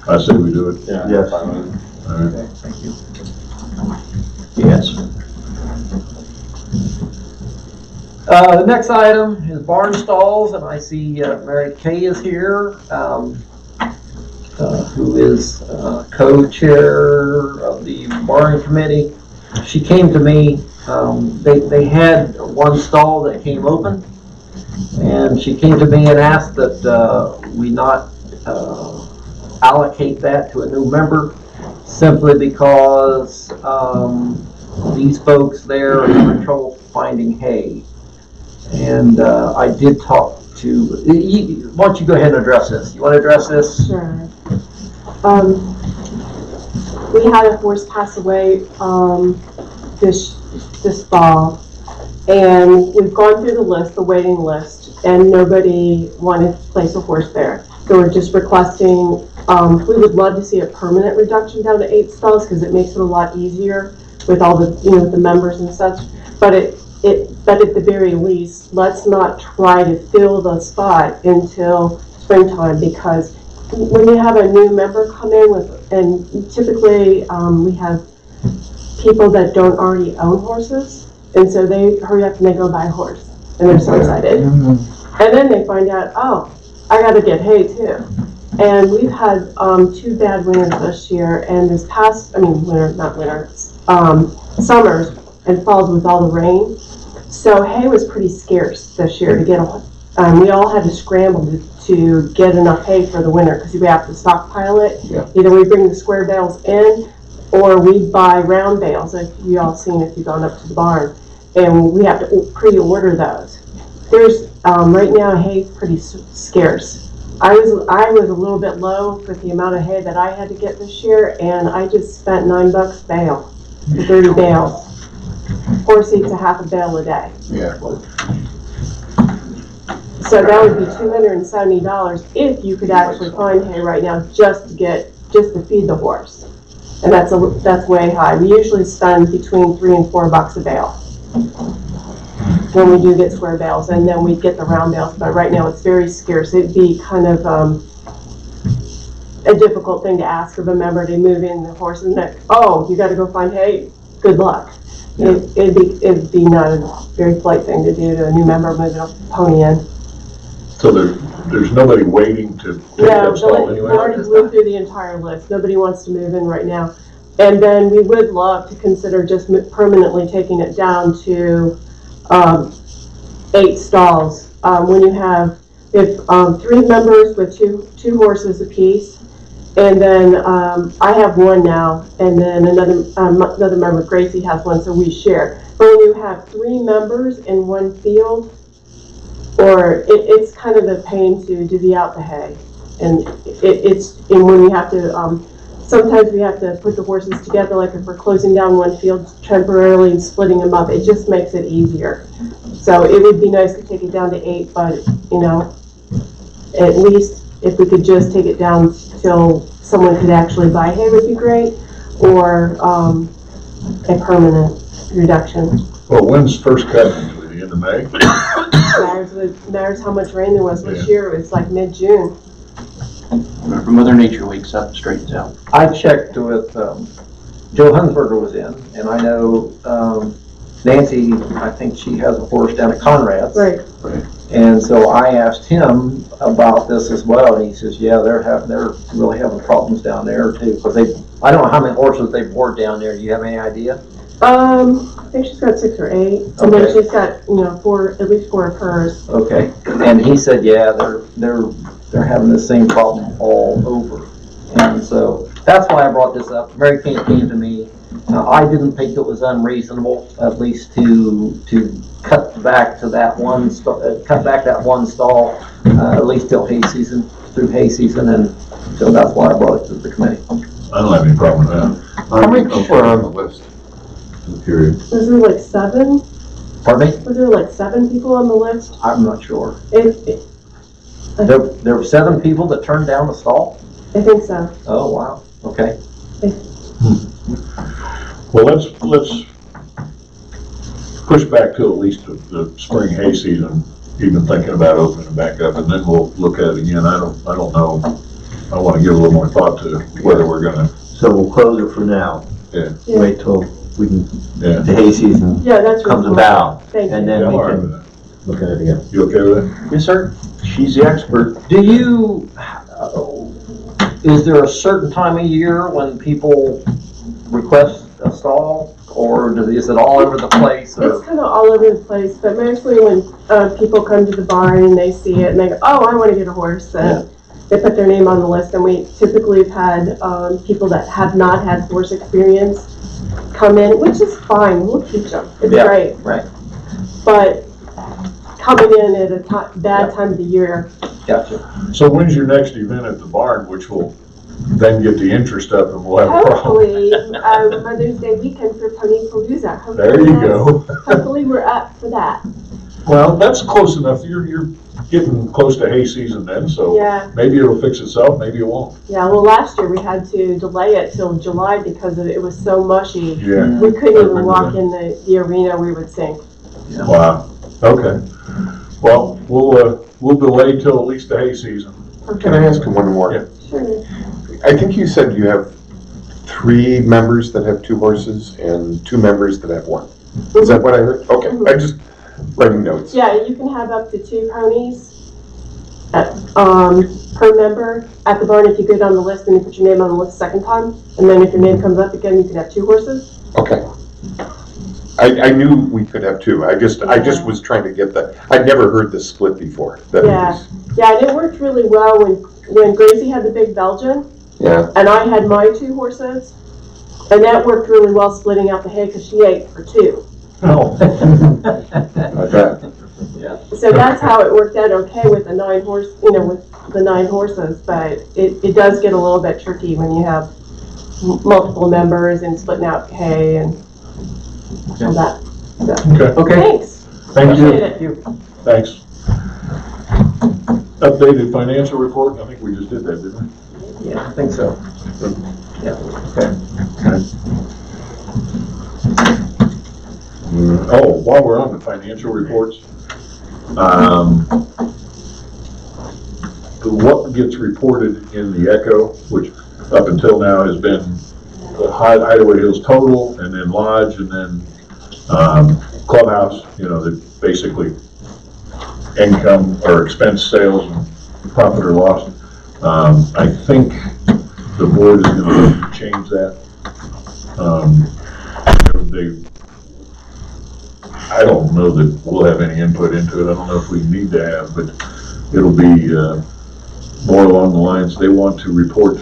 I say we do it. Yeah. Yes. All right. Okay, thank you. Yes. The next item is barn stalls, and I see Mary Kay is here, who is co-chair of the barn committee. She came to me, they had one stall that came open, and she came to me and asked that we not allocate that to a new member, simply because these folks there are having trouble finding hay. And I did talk to, why don't you go ahead and address this? You want to address this? Sure. We had a horse pass away this fall, and we've gone through the list, the waiting list, and nobody wanted to place a horse there. So we're just requesting, we would love to see a permanent reduction down to 8 stalls because it makes it a lot easier with all the, the members and such. But but at the very least, let's not try to fill the spot until springtime, because when you have a new member come in and typically we have people that don't already own horses, and so they hurry up and they go buy a horse, and they're so excited. And then they find out, oh, I gotta get hay too. And we've had 2 bad winters this year, and this past, summers and falls with all the rain. So hay was pretty scarce this year to get on. We all had to scramble to get enough hay for the winter because we have to stockpile it. Yeah. Either we bring the square bales in, or we buy round bales, like you all seen if you've gone up to the barn, and we have to pre-order those. There's right now hay's pretty scarce. I was a little bit low with the amount of hay that I had to get this year, and I just spent $9 a bale for 30 bales. Horse eats a half a bale a day. Yeah. So that would be $270 if you could actually find hay right now just to feed the horse. And that's way high. We usually spend between $3 and $4 a bale when we do get square bales, and then we get the round bales. But right now it's very scarce. It'd be kind of a difficult thing to ask of a member to move in the horse and that, oh, you gotta go find hay, good luck. It'd be not a very polite thing to do to a new member moving a pony in. So there's nobody waiting to take No, that stall we anyway? already moved through the entire list. Nobody wants to move in right now. And then we would love to consider just permanently taking it down to 8 stalls. When you have, if 3 members with two horses apiece, and then I have one now, and then another member, Gracie, has one, so we share. But when you have 3 members in one field, or it's kind of a pain to divvy out the hay, and and when you have to, sometimes we have to put the horses together, like if we're closing down one field temporarily and splitting them up, it just makes it easier. So it would be nice to take it down to 8, but at least if we could just take it down till someone could actually buy hay would be great, or a permanent reduction. Well, when's first cut usually, the end of May? Matters how much rain there was this Yeah. year. It's like mid-June. Whenever Mother Nature wakes up and straightens out. I checked with, Joe Hunsberger was in, and I know, Nancy, I think she has a horse down at Conrad's. Right. And so I asked him about this as well, and he says, yeah, they're really having problems down there too, because I don't know how many horses they've bored down there. Do you have any idea? I think she's got 6 or 8, and then she's got, at least 4 of hers. Okay, and he said, yeah, they're having the same problem all over. And so that's why I brought this up. Mary Kate came to me. I didn't think it was unreasonable, at least to cut back to that one stall, at least till hay season, through hay season, and so that's why I brought it to the committee. I don't have any problem with that. How many people are on the list? Period. Was there like 7? Pardon me? Was there like 7 people on the list? I'm not sure. I There were 7 people that turned down the stall? think so. Oh, wow, okay. Well, let's push back to at least the spring hay season, even thinking about opening it back up, and then we'll look at it again. I don't know. I want to give a little more thought to whether we're gonna, So we'll close it for now. Yeah. Yeah. Wait till we can, yeah. the hay season Yeah, that's comes reasonable. about, Thank and you. then Yeah, I'm we all right can with that. look at it again. You okay with that? Yes, sir. She's the expert. Do you, is there a certain time of year when people request a stall, or is it all over the place? Or? It's kind of all over the place, but mostly when people come to the barn and they see it and they go, oh, I want to get a horse, and they put their name on the list. And we typically have had people that have not had horse experience come in, which is fine. We'll teach them. It's Yeah, great. right. But coming in at a bad time of the year, Gotcha. So when's your next event at the barn, which will then get the interest up and we'll have a problem? hopefully Mother's Day weekend for Pony Palooza. Hopefully There you go. Hopefully we're up for that. Well, that's close enough. You're getting close to hay season then, so Yeah. maybe it'll fix itself, maybe it won't. Yeah, well, last year we had to delay it till July because it was so mushy. Yeah. We couldn't I even remember walk that. in the arena, we would sink. Wow. Okay. Well, we'll delay till at least the hay season. Can I ask you one more? Yeah. Sure. I think you said you have 3 members that have 2 horses and 2 members that have 1. Is that what I heard? Okay, I just writing notes. Yeah, you can have up to 2 ponies per member at the barn if you go down the list and you put your name on the list second time. And then if your name comes up again, you can have 2 horses. Okay. I knew we could have 2. I just was trying to get that. I'd never heard this split before. That Yeah. was- Yeah, and it worked really well when Gracie had the big Belgian Yeah. and I had my 2 horses. And that worked really well splitting out the hay because she ate for 2. Oh. I bet. So that's how it worked out okay with the 9 horses, but it does get a little bit tricky when you have multiple members and splitting out hay and all that. So, Okay. Okay, thanks. Thank you. Appreciate it. Thanks. Updated financial report. I think we just did that, didn't we? yeah, I think so. Yeah, okay. Oh, while we're on the financial reports, what gets reported in the Echo, which up until now has been the Hideaway Hills total, and then lodge, and then clubhouse, the basically income or expense, sales, and profit or loss. I think the board is going to change that. I don't know that we'll have any input into it. I don't know if we need to have, but it'll be more along the lines they want to report.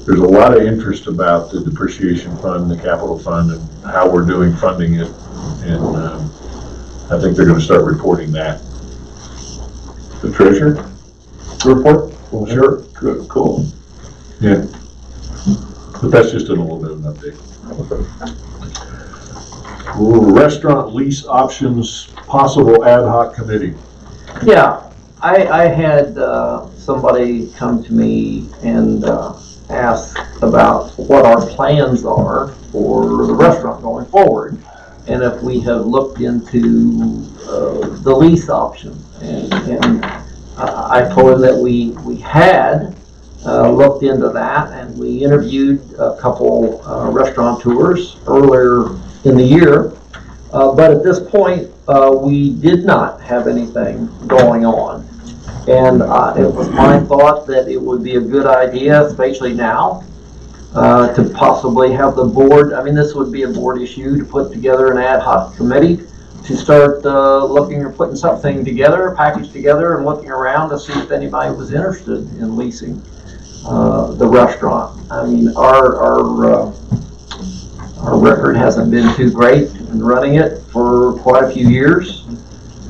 There's a lot of interest about the depreciation fund, the capital fund, and how we're doing funding it. And I think they're going to start reporting that. The treasurer report? Well, sure. Good, cool. Yeah. But that's just a little bit of an update. Restaurant lease options, possible ad hoc committee. Yeah, I had somebody come to me and ask about what our plans are for the restaurant going forward, and if we have looked into the lease option. And I told him that we had looked into that, and we interviewed a couple restaurateurs earlier in the year, but at this point we did not have anything going on. And it was my thought that it would be a good idea, especially now, to possibly have the board, this would be a board issue, to put together an ad hoc committee to start looking or putting something together, packaged together, and looking around to see if anybody was interested in leasing the restaurant. Our record hasn't been too great in running it for quite a few years,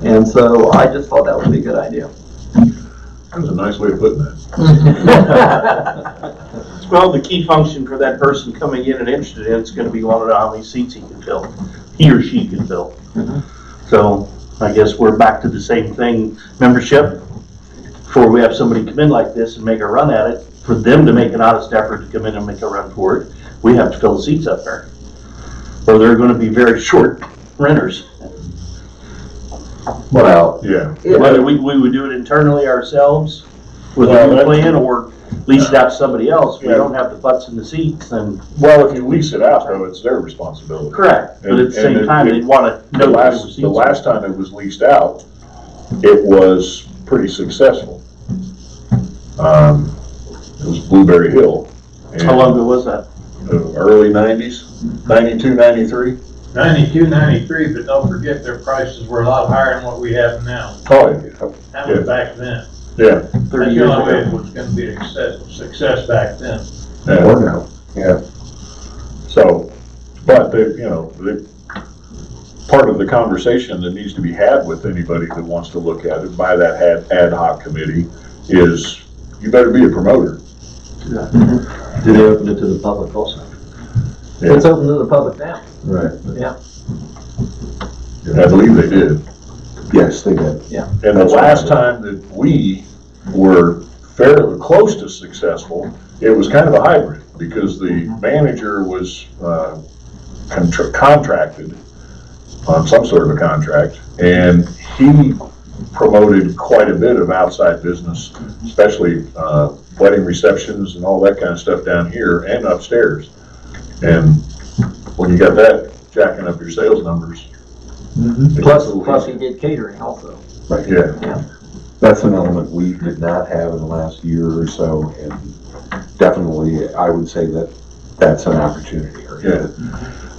and so I just thought that would be a good idea. That was a nice way of putting that. Well, the key function for that person coming in and interested in it's going to be one of how many seats he can fill, he or she can fill. So I guess we're back to the same thing, membership. Before we have somebody come in like this and make a run at it, for them to make an honest effort to come in and make a run for it, we have to fill the seats up there, or they're going to be very short renters. Well, Yeah. Whether we would do it internally ourselves with a new plan, or lease it out to somebody else. If we don't have the butts in the seats, then. Well, if you lease it out, though, it's their responsibility. Correct, but at the same time, they'd want to know The last time it was leased out, it was pretty successful. It was Blueberry Hill. How long ago was that? Early 90s, 92, 93. 92, 93, but don't forget their prices were a lot higher than what we have now. Oh, That was back then. yeah. 30 That's the years only way ago. it was gonna be a success back then. Yeah. more now, yeah. So, but part of the conversation that needs to be had with anybody that wants to look at it by that ad hoc committee is you better be a promoter. Do they open it to the public also? Yeah. It's open to the public now. Right. I believe they did. Yes, they did. And the last time that we were fairly close to successful, it was kind of a hybrid because the manager was contracted on some sort of a contract, and he promoted quite a bit of outside business, especially wedding receptions and all that kind of stuff down here and upstairs. And when you got that jacking up your sales numbers. Plus he did catering also. Right. Yeah. That's an element we did not have in the last year or so, and definitely I would say that that's an opportunity. Yeah.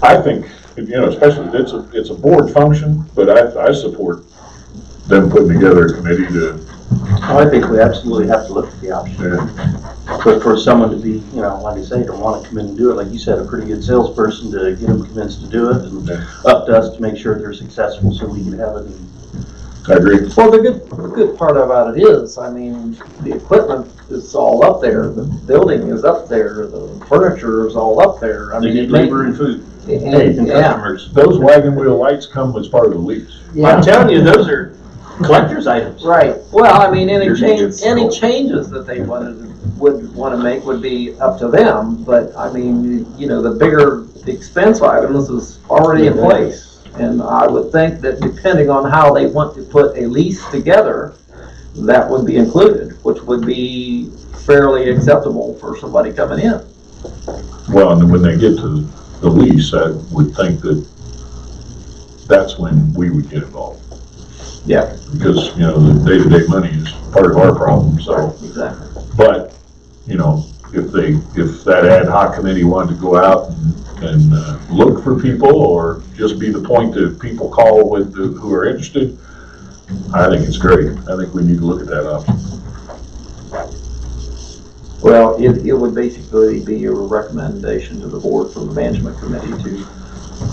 I think, especially, it's a board function, but I support them putting together a committee to. I think we absolutely have to look at the option. Yeah. But for someone to be, like I say, to want to come in and do it, like you said, a pretty good salesperson to get them convinced to do it, and up to us to make sure they're successful so we can have it. I agree. Well, the good part about it is, the equipment is all up there, the building is up there, the furniture is all up there. They need labor and food and Yeah. customers. Those wagon wheel lights come as part of the lease. I'm telling you, those are collector's items. Right. Well, any Here's any a good changes that they would want to make would be up to them, but the bigger expense items is already in place. And I would think that depending on how they want to put a lease together, that would be included, which would be fairly acceptable for somebody coming in. Well, and when they get to the lease, I would think that that's when we would get involved. Yeah. Because, you know, the day-to-day money is part of our problem, so. Exactly. But, you know, if that ad hoc committee wanted to go out and look for people, or just be the point that people call who are interested, I think it's great. I think we need to look at that option. Well, it would basically be a recommendation to the board from the management committee to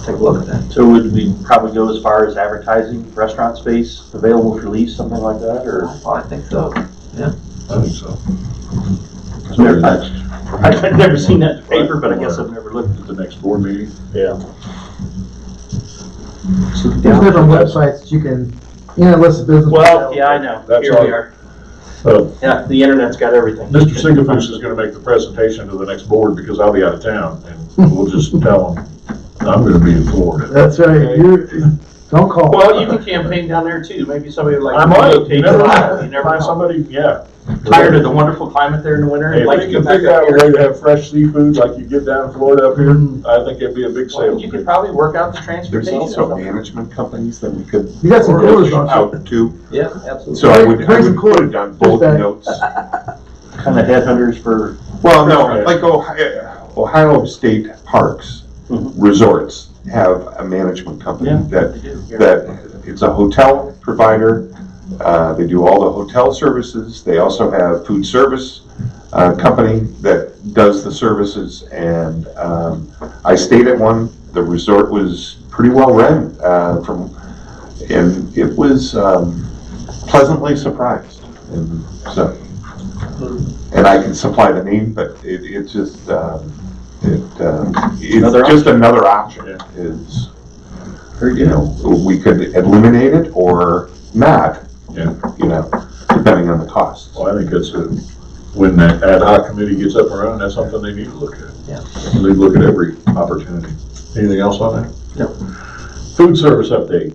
take a look at that. So would we probably go as far as advertising restaurant space available for lease, something like that, or? I think so. I think so. Never- I've never seen that in the paper, but I guess I've never looked. At the next board meeting. Yeah. There's different websites that you can, list of business. Well, yeah, I know. That's Here we all. are. Uh, Yeah, the internet's got everything. Mr. Sigafus is gonna make the presentation to the next board because I'll be out of town, and we'll just tell him, I'm gonna be in Florida. That's right, don't call. Well, you can campaign down there too. Maybe somebody would like. I might, to you never know. You never Find know. somebody, yeah. Tired of the wonderful climate there in the winter Hey, and if like they to can come back figure out up a here. way to have fresh seafood like you get down in Florida up here, I think it'd be a big Well, sales. you could probably work out the There's transportation. also management companies that we could You got some coolers reach on. out to. Yeah, absolutely. So I would Bring some put coolers. it on both Just that. notes. Kind of headhunters for. Well, no, like Ohio State Parks Mhm. Resorts have a management company Yeah. that it's a hotel provider. They do all the hotel services. They also have food service company that does the services. And I stayed at one. The resort was pretty well run and it was pleasantly surprised. And so, and I can supply the name, but it's just it's just another option. Is we could eliminate it or not. Yeah. Depending on the cost. Well, I think that's when that ad hoc committee gets up and running, that's something they need to look at. Yeah. They look at every opportunity. Anything else on that? Nope. Food service update.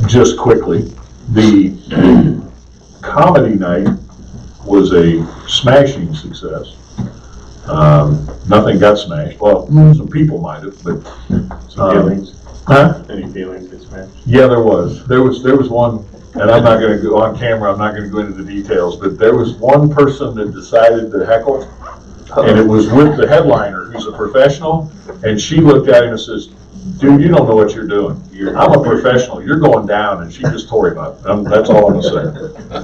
Just quickly, the comedy night was a smashing success. Nothing got smashed. Well, some people might have, but. Some feelings? Huh? Any feelings get smashed? Yeah, there was one, and I'm not gonna go on camera, I'm not gonna go into the details, but there was one person that decided to heckle, and it was with the headliner, who's a professional, and she looked at him and says, dude, you don't know what you're doing. I'm a professional, you're going down, and she just tore him up. That's all I'm gonna say.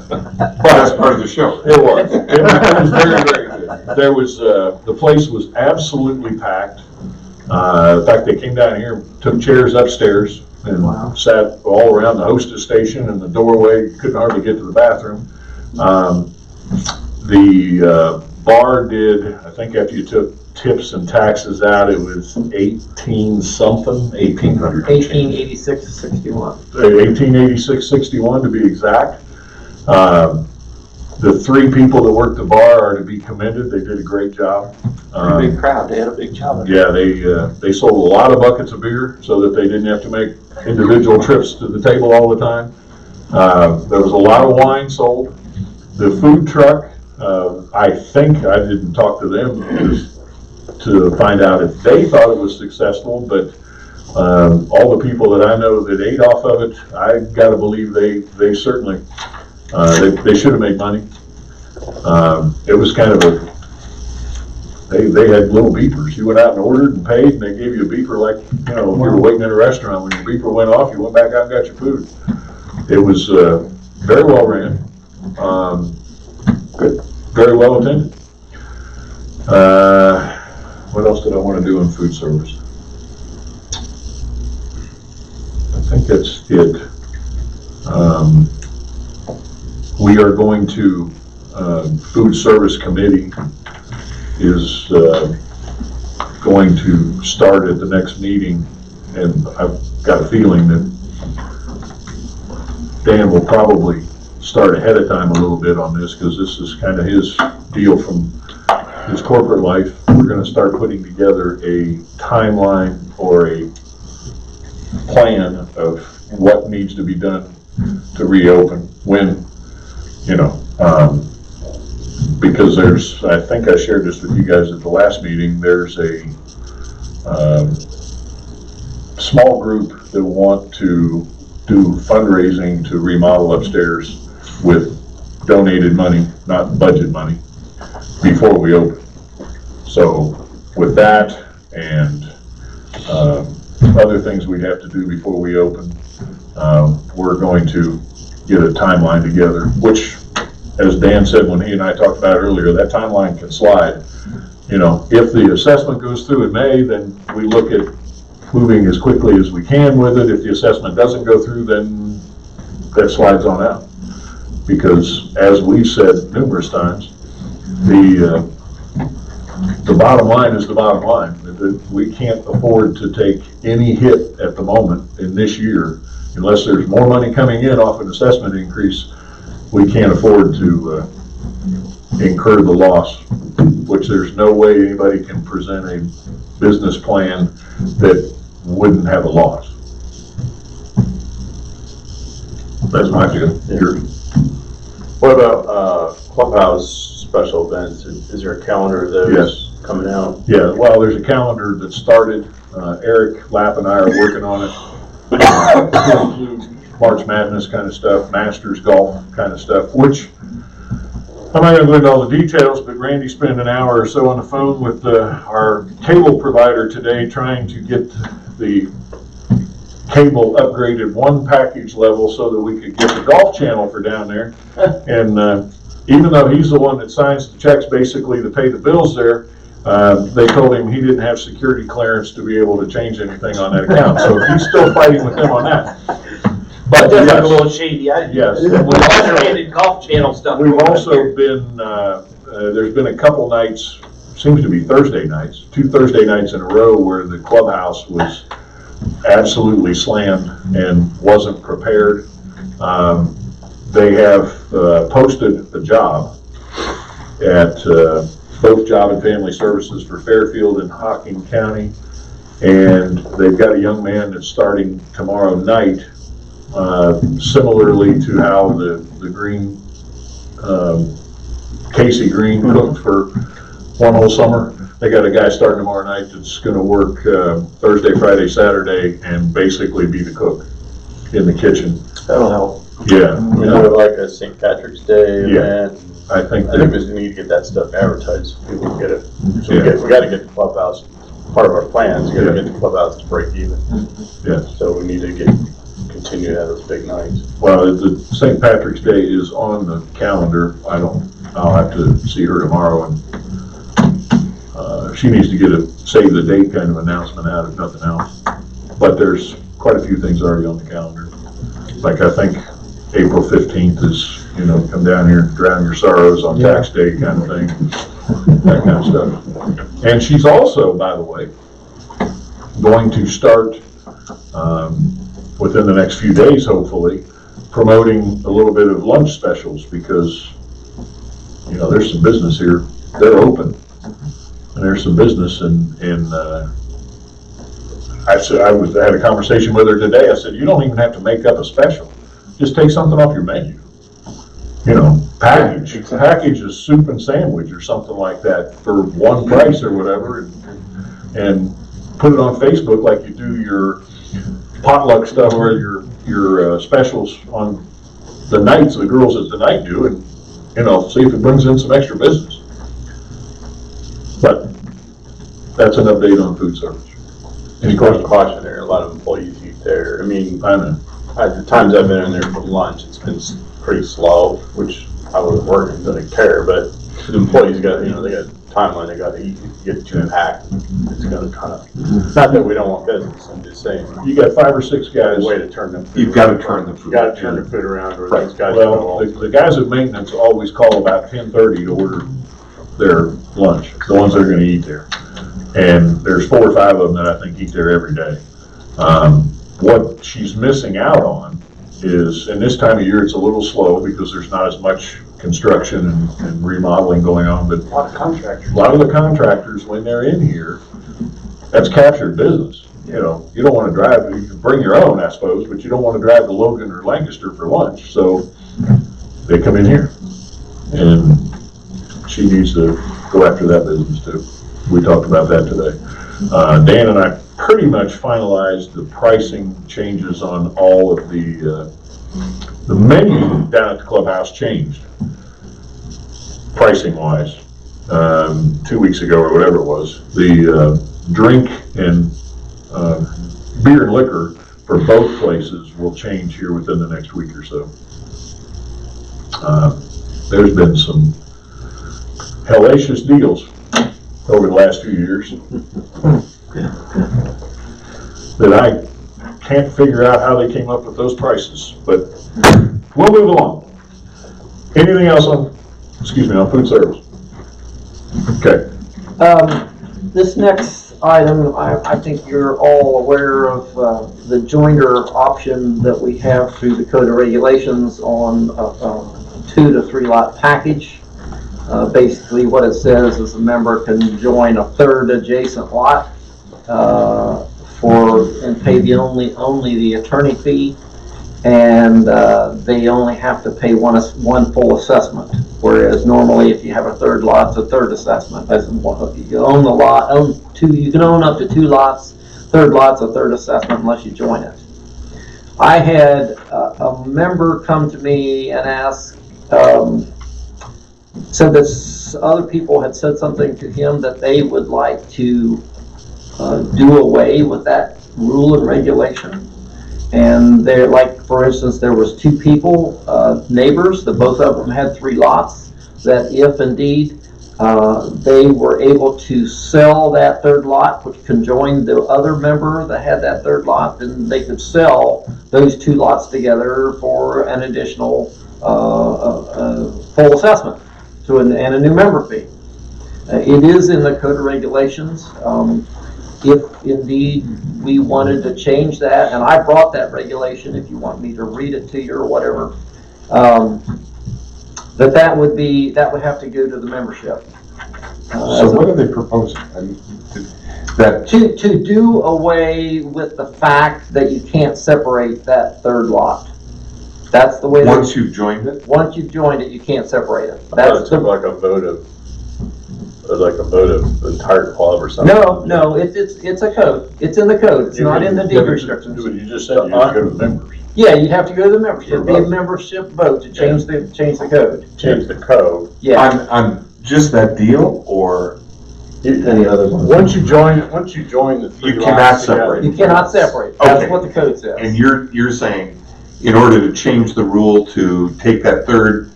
Well, that's part of the show. It was. It was very, very good. There was, the place was absolutely packed. In fact, they came down here, took chairs upstairs, and sat all around the hostess station and the doorway. Couldn't hardly get to the bathroom. The bar did, I think after you took tips and taxes out, it was 1800. 1886.61 to be exact. The three people that worked the bar are to be commended. They did a great job. Pretty big crowd. They had a big job. Yeah, they sold a lot of buckets of beer so that they didn't have to make individual trips to the table all the time. There was a lot of wine sold. The food truck, I think, I didn't talk to them to find out if they thought it was successful, but all the people that I know that ate off of it, I gotta believe they certainly, they should have made money. It was kind of they had little beepers. You went out and ordered and paid, and they gave you a beeper like, if you were waiting in a restaurant. When your beeper went off, you went back out and got your food. It was very well ran, good, very well attended. What else did I want to do in food service? I think that's it. We are going to, food service committee is going to start at the next meeting, and I've got a feeling that Dan will probably start ahead of time a little bit on this, because this is kind of his deal from his corporate life. We're going to start putting together a timeline or a plan of what needs to be done to reopen when, you know, because there's, I think I shared this with you guys at the last meeting, there's a small group that want to do fundraising to remodel upstairs with donated money, not budget money, before we open. So with that and other things we'd have to do before we open, we're going to get a timeline together, which, as Dan said when he and I talked about it earlier, that timeline can slide. You know, if the assessment goes through in May, then we look at moving as quickly as we can with it. If the assessment doesn't go through, then that slides on out. Because as we've said numerous times, the bottom line is the bottom line. We can't afford to take any hit at the moment in this year, unless there's more money coming in off an assessment increase. We can't afford to incur the loss, which there's no way anybody can present a business plan that wouldn't have a loss. That's my view. What about clubhouse special events? Is there a calendar of those coming out? Yeah, well, there's a calendar that started. Eric Lapp and I are working on it. To include March Madness kind of stuff, Masters golf kind of stuff, which I'm not going to go into all the details, but Randy spent an hour or so on the phone with our cable provider today trying to get the cable upgraded one package level so that we could get the golf channel for down there. And even though he's the one that signs the checks basically to pay the bills there, they told him he didn't have security clearance to be able to change anything on that account. So he's still fighting with them on that. But Yes. like a little shady, Yes. We alternated golf channel stuff. We've also been, there's been a couple nights, seems to be Thursday nights, 2 Thursday nights in a row where the clubhouse was absolutely slammed and wasn't prepared. They have posted a job at both Job and Family Services for Fairfield and Hocking County, and they've got a young man that's starting tomorrow night, similarly to how the Green, Casey Green cooked for one whole summer. They got a guy starting tomorrow night that's going to work Thursday, Friday, Saturday, and basically be the cook in the kitchen. That'll help. Yeah. We do like a St. Patrick's Day Yeah. event. I think I think that, we need to get that stuff advertised. People can get it. So Yeah. we gotta get the clubhouse, part of our plans, we gotta get the clubhouse to break even. yeah. So we need to continue to have those big nights. Well, the St. Patrick's Day is on the calendar. I'll have to see her tomorrow, and she needs to get a save the date kind of announcement out, if nothing else. But there's quite a few things already on the calendar. Like, I think April 15th is, come down here and drown your sorrows on tax day kind of thing, that kind of stuff. And she's also, by the way, going to start, within the next few days, hopefully, promoting a little bit of lunch specials, because, there's some business here. They're open, and there's some business, and I had a conversation with her today. I said, you don't even have to make up a special. Just take something off your menu. Package a soup and sandwich or something like that for one price or whatever, and put it on Facebook like you do your potluck stuff or your specials on the nights the girls at the night do, and see if it brings in some extra business. But that's an update on food service. Any question? Caution there, a lot of employees eat there. I mean, I know. at the times I've been in there for lunch, it's been pretty slow, which I wasn't working, didn't care, but the employees got, they got a timeline, they gotta eat. If you get too packed, it's gonna kind of, not that we don't want business, I'm just saying. You got 5 or 6 guys. Way to turn them. You've got to turn the food. You gotta turn the food around, or those guys. Well, the guys at maintenance always call about 10:30 to order their lunch, the ones that are gonna eat there. And there's 4 or 5 of them that I think eat there every day. What she's missing out on is, and this time of year it's a little slow because there's not as much construction and remodeling going on, but A lot of contractors. a lot of the contractors, when they're in here, that's captured business. You know, you don't wanna drive, you can bring your own, I suppose, but you don't wanna drive to Logan or Lancaster for lunch, so they come in here. And she needs to go after that business too. We talked about that today. Dan and I pretty much finalized the pricing changes on all of the menu down at the clubhouse changed, pricing wise, 2 weeks ago or whatever it was. The drink and beer and liquor for both places will change here within the next week or so. There's been some hellacious deals over the last few years that I can't figure out how they came up with those prices, but we'll move along. Anything else on food service? Okay. This next item, I think you're all aware of the joiner option that we have through the Code of Regulations on a 2 to 3 lot package. Basically what it says is a member can join a third adjacent lot and pay only the attorney fee, and they only have to pay one full assessment. Whereas normally, if you have a third lot, it's a third assessment. As you own the lot, you can own up to 2 lots. Third lot's a third assessment unless you join it. I had a member come to me and ask, said that other people had said something to him that they would like to do away with that rule and regulation. And they're like, for instance, there was 2 people, neighbors, that both of them had 3 lots, that if indeed they were able to sell that third lot, which conjoined the other member that had that third lot, then they could sell those 2 lots together for an additional full assessment and a new member fee. It is in the Code of Regulations. If indeed we wanted to change that, and I brought that regulation if you want me to read it to you or whatever, that would have to go to the membership. So what are they proposing? I mean, that To do away with the fact that you can't separate that third lot. That's the way. once you've joined it? Once you've joined it, you can't separate it. I thought it took like a vote of the entire club or something. No, it's a code. It's in the code. It's not in the deed restrictions. You just said you have to go to the members. Yeah, you'd have to go to the membership. It'd be a membership vote to change the code. Change the code. Yeah. On just that deal, or Any other one? Once you join the 3 You lots cannot together, separate. You cannot separate. That's Okay. what the code says. and you're saying, in order to change the rule to take that third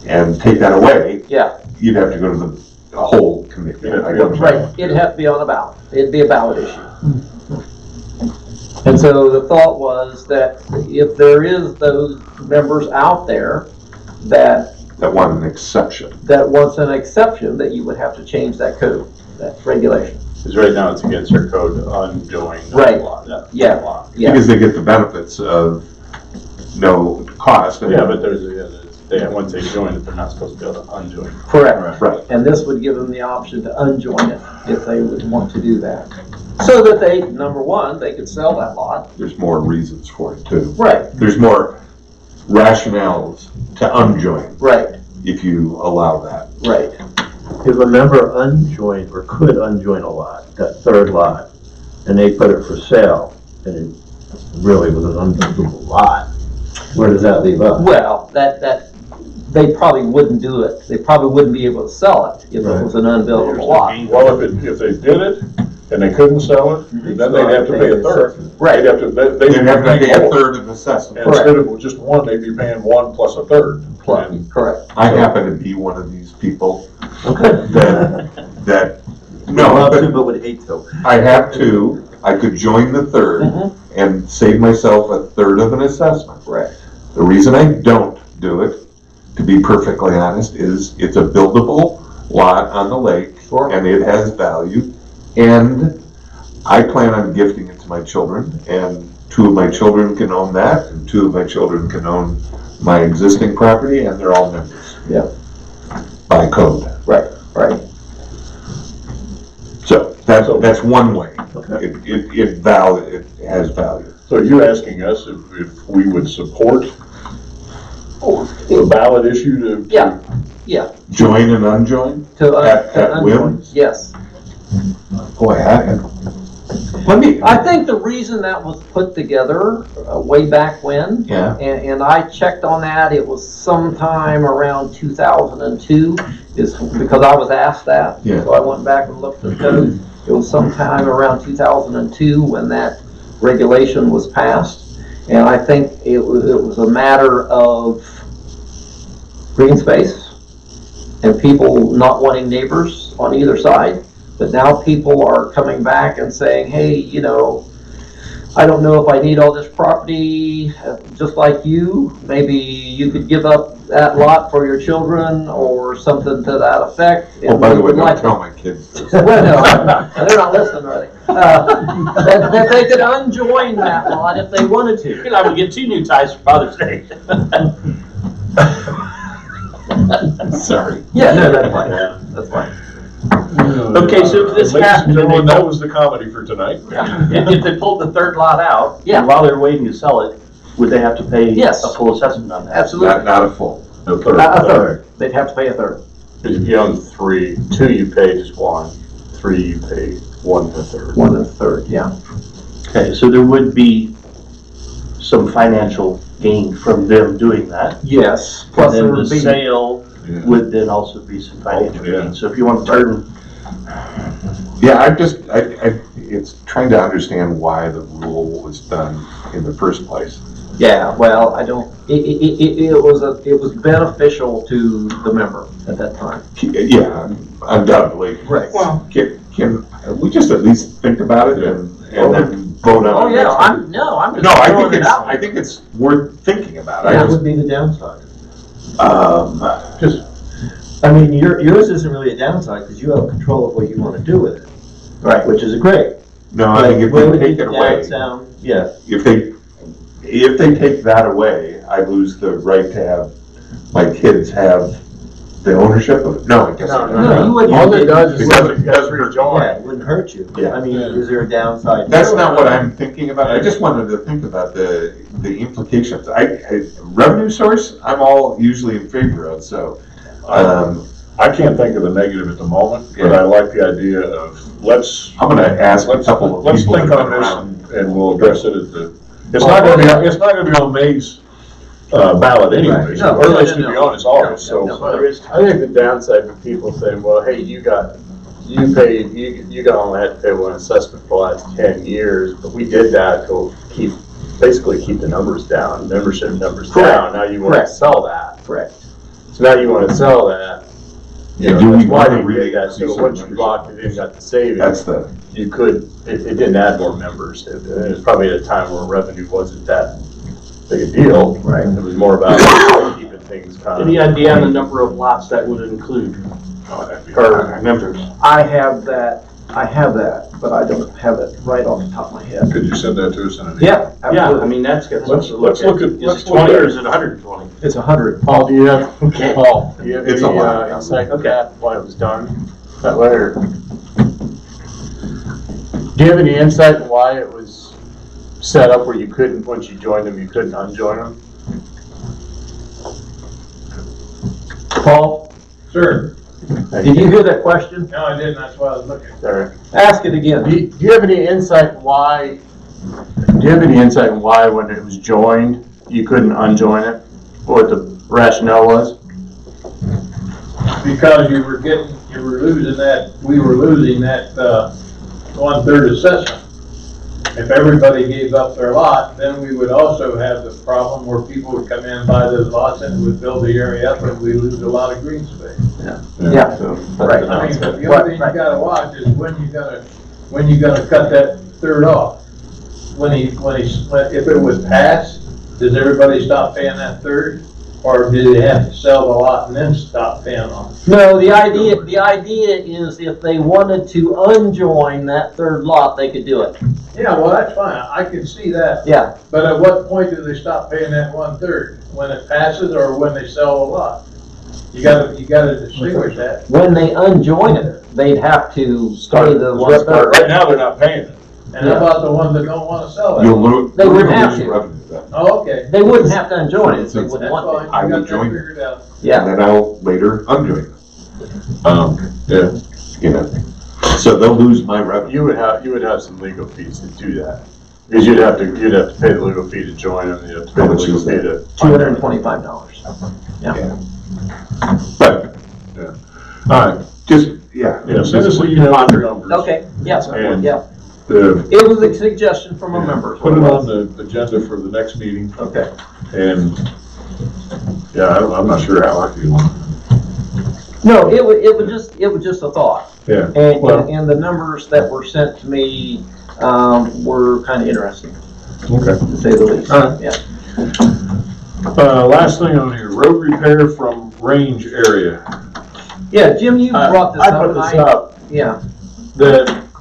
and take that away, Yeah, you'd have to go to the whole committee. Yeah, I got right. It'd have to be on a ballot. It'd be a ballot issue. And so the thought was that if there is those members out there that That want an exception. wants an exception, that you would have to change that code, that regulation. Because right now it's against our code to unjoin Right. that lot. Yeah. lot. Yeah, Because they get the benefits of no cost. Yeah, but once they join it, they're not supposed to be able to unjoin it. correct. Right. And this would give them the option to unjoin it if they would want to do that. So that they, number one, they could sell that lot. There's more reasons for it too. Right, There's more rationales to unjoin right, if you allow that. right. If a member unjoined or could unjoin a lot, that third lot, and they put it for sale, and it really was an unbuildable lot, where does that leave us? Well, that they probably wouldn't do it. They probably wouldn't be able to sell it if it was an unbuildable lot. well, if they did it and they couldn't sell it, then they'd have to pay a third. Right. They'd have to Pay a more. third of assessment. Instead of just one, they'd be paying 1 plus a third. And Correct. I happen to be one of these people Okay. that, Would no, love to, but but would hate to. I could join the third Mhm. and save myself a third of an assessment. Correct. The reason I don't do it, to be perfectly honest, is it's a buildable lot on the lake Sure. and it has value. And I plan on gifting it to my children, and 2 of my children can own that, and 2 of my children can own my existing property, and they're all members. Yeah. By code. Right. So that's one way. it has value. So you're asking us if we would support a ballot issue to? Yeah. Join and unjoin? To At unjoin. whim? Yes. Boy, let me, I think the reason that was put together way back when, yeah, and I checked on that, it was sometime around 2002, is because I was asked that. Yeah. So I went back and looked at the code. It was sometime around 2002 when that regulation was passed. And I think it was a matter of green space and people not wanting neighbors on either side. But now people are coming back and saying, hey, you know, I don't know if I need all this property, just like you. Maybe you could give up that lot for your children or something to that effect. oh, by the way, And don't tell my kids this. well, no, they're not listening, are they? That they could unjoin that lot if they wanted to. You're not gonna get 2 new ties for Father's Day. Sorry. Yeah, no, that's fine. That's fine. Okay, so if this Ladies and happened, gentlemen, that was the comedy for tonight. If they pulled the 3rd lot out, Yeah. and while they're waiting to sell it, would they have to pay Yes. a full assessment on that? Absolutely. Not a full. A third. A third. They'd have to pay a third. If you own 3, 2 you pay just 1, 3 you pay 1/3. 1/3, yeah. Okay, so there would be some financial gain from them doing that. Yes. And Plus there then the would be, sale Yeah. would then also be some financial Oh, yeah. gain. So if you want to turn, Yeah, it's trying to understand why the rule was done in the first place. yeah, well, I don't, it was beneficial to the member at that time. Yeah, undoubtedly. Right. Well, can we just at least think about it and then vote on it? Oh, yeah, next I'm week? no, I'm just No, I throwing think it out. I think it's worth thinking about. What would be the downside? Just, I mean, yours isn't really a downside because you have control of what you want to do with it. Right. Which is great. no, I think if Where they would be take the it away, downside? Yeah. if they take that away, I lose the right to have my kids have the ownership of it. No, I guess. I don't. No, you wouldn't. All it does is Because let it you doesn't guys hurt. Yeah, rejoin. it wouldn't hurt you. Yeah. I mean, is there a downside? That's not what I'm thinking about. I just wanted to think about the implications. Revenue source, I'm all usually in favor of, so. I can't think of the negative at the moment, but I like the idea of, I'm gonna ask a couple of let's people think that on have been this around. and we'll address it at the, it's not gonna be on May's ballot anyways, No, or at least to no, be no. honest, August, so. No, I think the downside for people saying, well, hey, you only had to pay 1 assessment for the last 10 years, but we did that to basically keep the numbers down, membership numbers down. Now you want to Correct. sell that. Correct. So now you want to sell that. You And know, do we that's why wanna they really did that. increase So our once you membership? locked it in, got the savings, That's the, you could, it didn't add more members. It was probably at a time where revenue wasn't that big a deal. Right. It was more about keeping things kind of. any idea on the number of lots that would include per members? I have that, but I don't have it right off the top of my head. Could you send that to us in an email? Yeah, Yeah, I absolutely. mean, that's good. Let's look at- Is let's it look 20 at or it. is it 120? It's 100. Paul, do you have It's a any lot. insight on that, why it was done that way, or? Do you have any insight on why it was set up where you couldn't, once you joined them, you couldn't unjoin them? Paul, Sir, did you hear that question? no, I didn't, that's why I was looking. Sorry. Ask it again. Do you have any insight why, when it was joined, you couldn't unjoin it? What the rationale was? Because we were losing that 1/3 assessment. If everybody gave up their lot, then we would also have the problem where people would come in and buy those lots and would build the area up and we lose a lot of green space. Yeah, right. I mean, the other thing you gotta watch is when you gotta cut that third off. If it was passed, does everybody stop paying that third? Or do they have to sell the lot and then stop paying on it? No, the idea is if they wanted to unjoin that third lot, they could do it. Yeah, well, that's fine, I can see that. Yeah, But at what point do they stop paying that 1/3? When it passes or when they sell the lot? You gotta distinguish that. when they unjoin it, they'd have to pay the Right 1/3. now, they're not paying it. And how about the ones that don't wanna sell it? You'll lose. They wouldn't have to. Revenue then. Oh, okay. They wouldn't have to unjoin it if they That's wouldn't want fine. to. I We got would that join figured out. Yeah, And then I'll later unjoin them, Yeah, you know, so they'll lose my revenue. You would have some legal fees to do that. Because you'd have to pay the legal fee to join them, you'd have to pay How the much legal is fee that? to. $225. But, all right, just, yeah. yeah, send us the numbers. Okay, yes, And- yeah. The, It was a suggestion from a member. put it on the agenda for the next meeting, Okay. and, yeah, I'm not sure how I feel. No, it was just a thought. Yeah, And, well, and the numbers that were sent to me, were kind of interesting, okay. to say the least. All right. Yeah. Last thing on here, road repair from range area. Yeah, Jim, you brought this I up. put and this up, Yeah,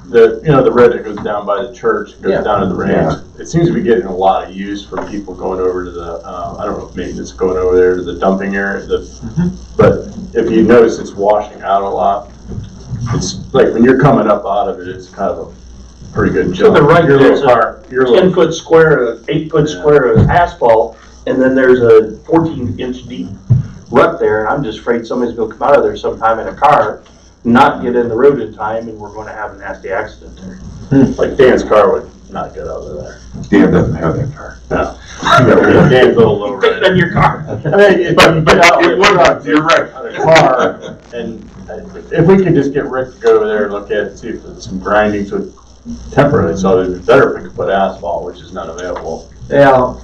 the road that goes down by the church, Yeah. goes down to the range. Yeah. It seems to be getting a lot of use from people going over to the, I don't know if maintenance going over there to the dumping area, but if you notice, it's washing out a lot. It's like when you're coming up out of it, it's kind of a pretty good So jump. the right Your there's little car, your 10-foot square, 8-foot square of asphalt, and then there's a 14-inch deep rut there, and I'm just afraid somebody's gonna come out of there sometime in a car, not get in the road in time, and we're gonna have a nasty accident there. like Dan's car would not get out of there. Dan doesn't have that car. Dan's a little low Fit right. in your car. I mean, if you get out It would, you're right. on a car, and if we could just get Rick to go over there and look at it, see if there's some grindings with temporarily, so it'd be better if we could put asphalt, which is not available. yeah,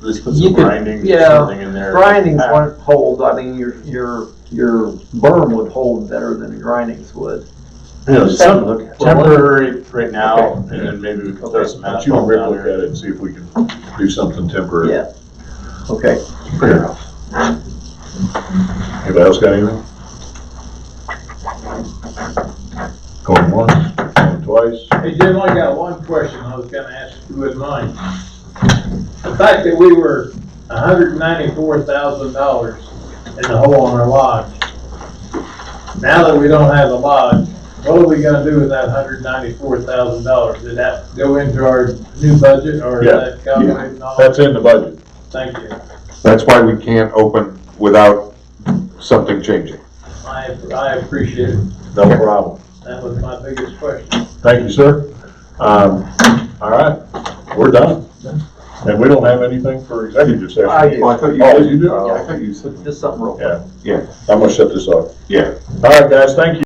Just put You some could- grindings or yeah, something in there. grindings won't hold, I mean, your berm would hold better than the grindings would. You know, Just have a some look at it. temporary right now, and then maybe we can throw some Let you and asphalt Rick down look at there. it and see if we can do something temporary. Yeah. Okay. Fair enough. Anybody else got anything? Going once, going twice? Hey Jim, I got one question I was gonna ask if you wouldn't mind. The fact that we were $194,000 in the hole on our lodge. Now that we don't have the lodge, what are we gonna do with that $194,000? Did that go into our new budget or is Yeah, that calculated? and all? That's in the budget. Thank you. That's why we can't open without something changing. I appreciate it. No problem. That was my biggest question. Thank you, sir. All right, we're done. And we don't have anything for executive session. I do. Oh, I thought you Oh, did. you do? I thought you said. Just something real quick. Yeah. Yeah. I'm gonna shut this off. Yeah. All right, guys, thank you.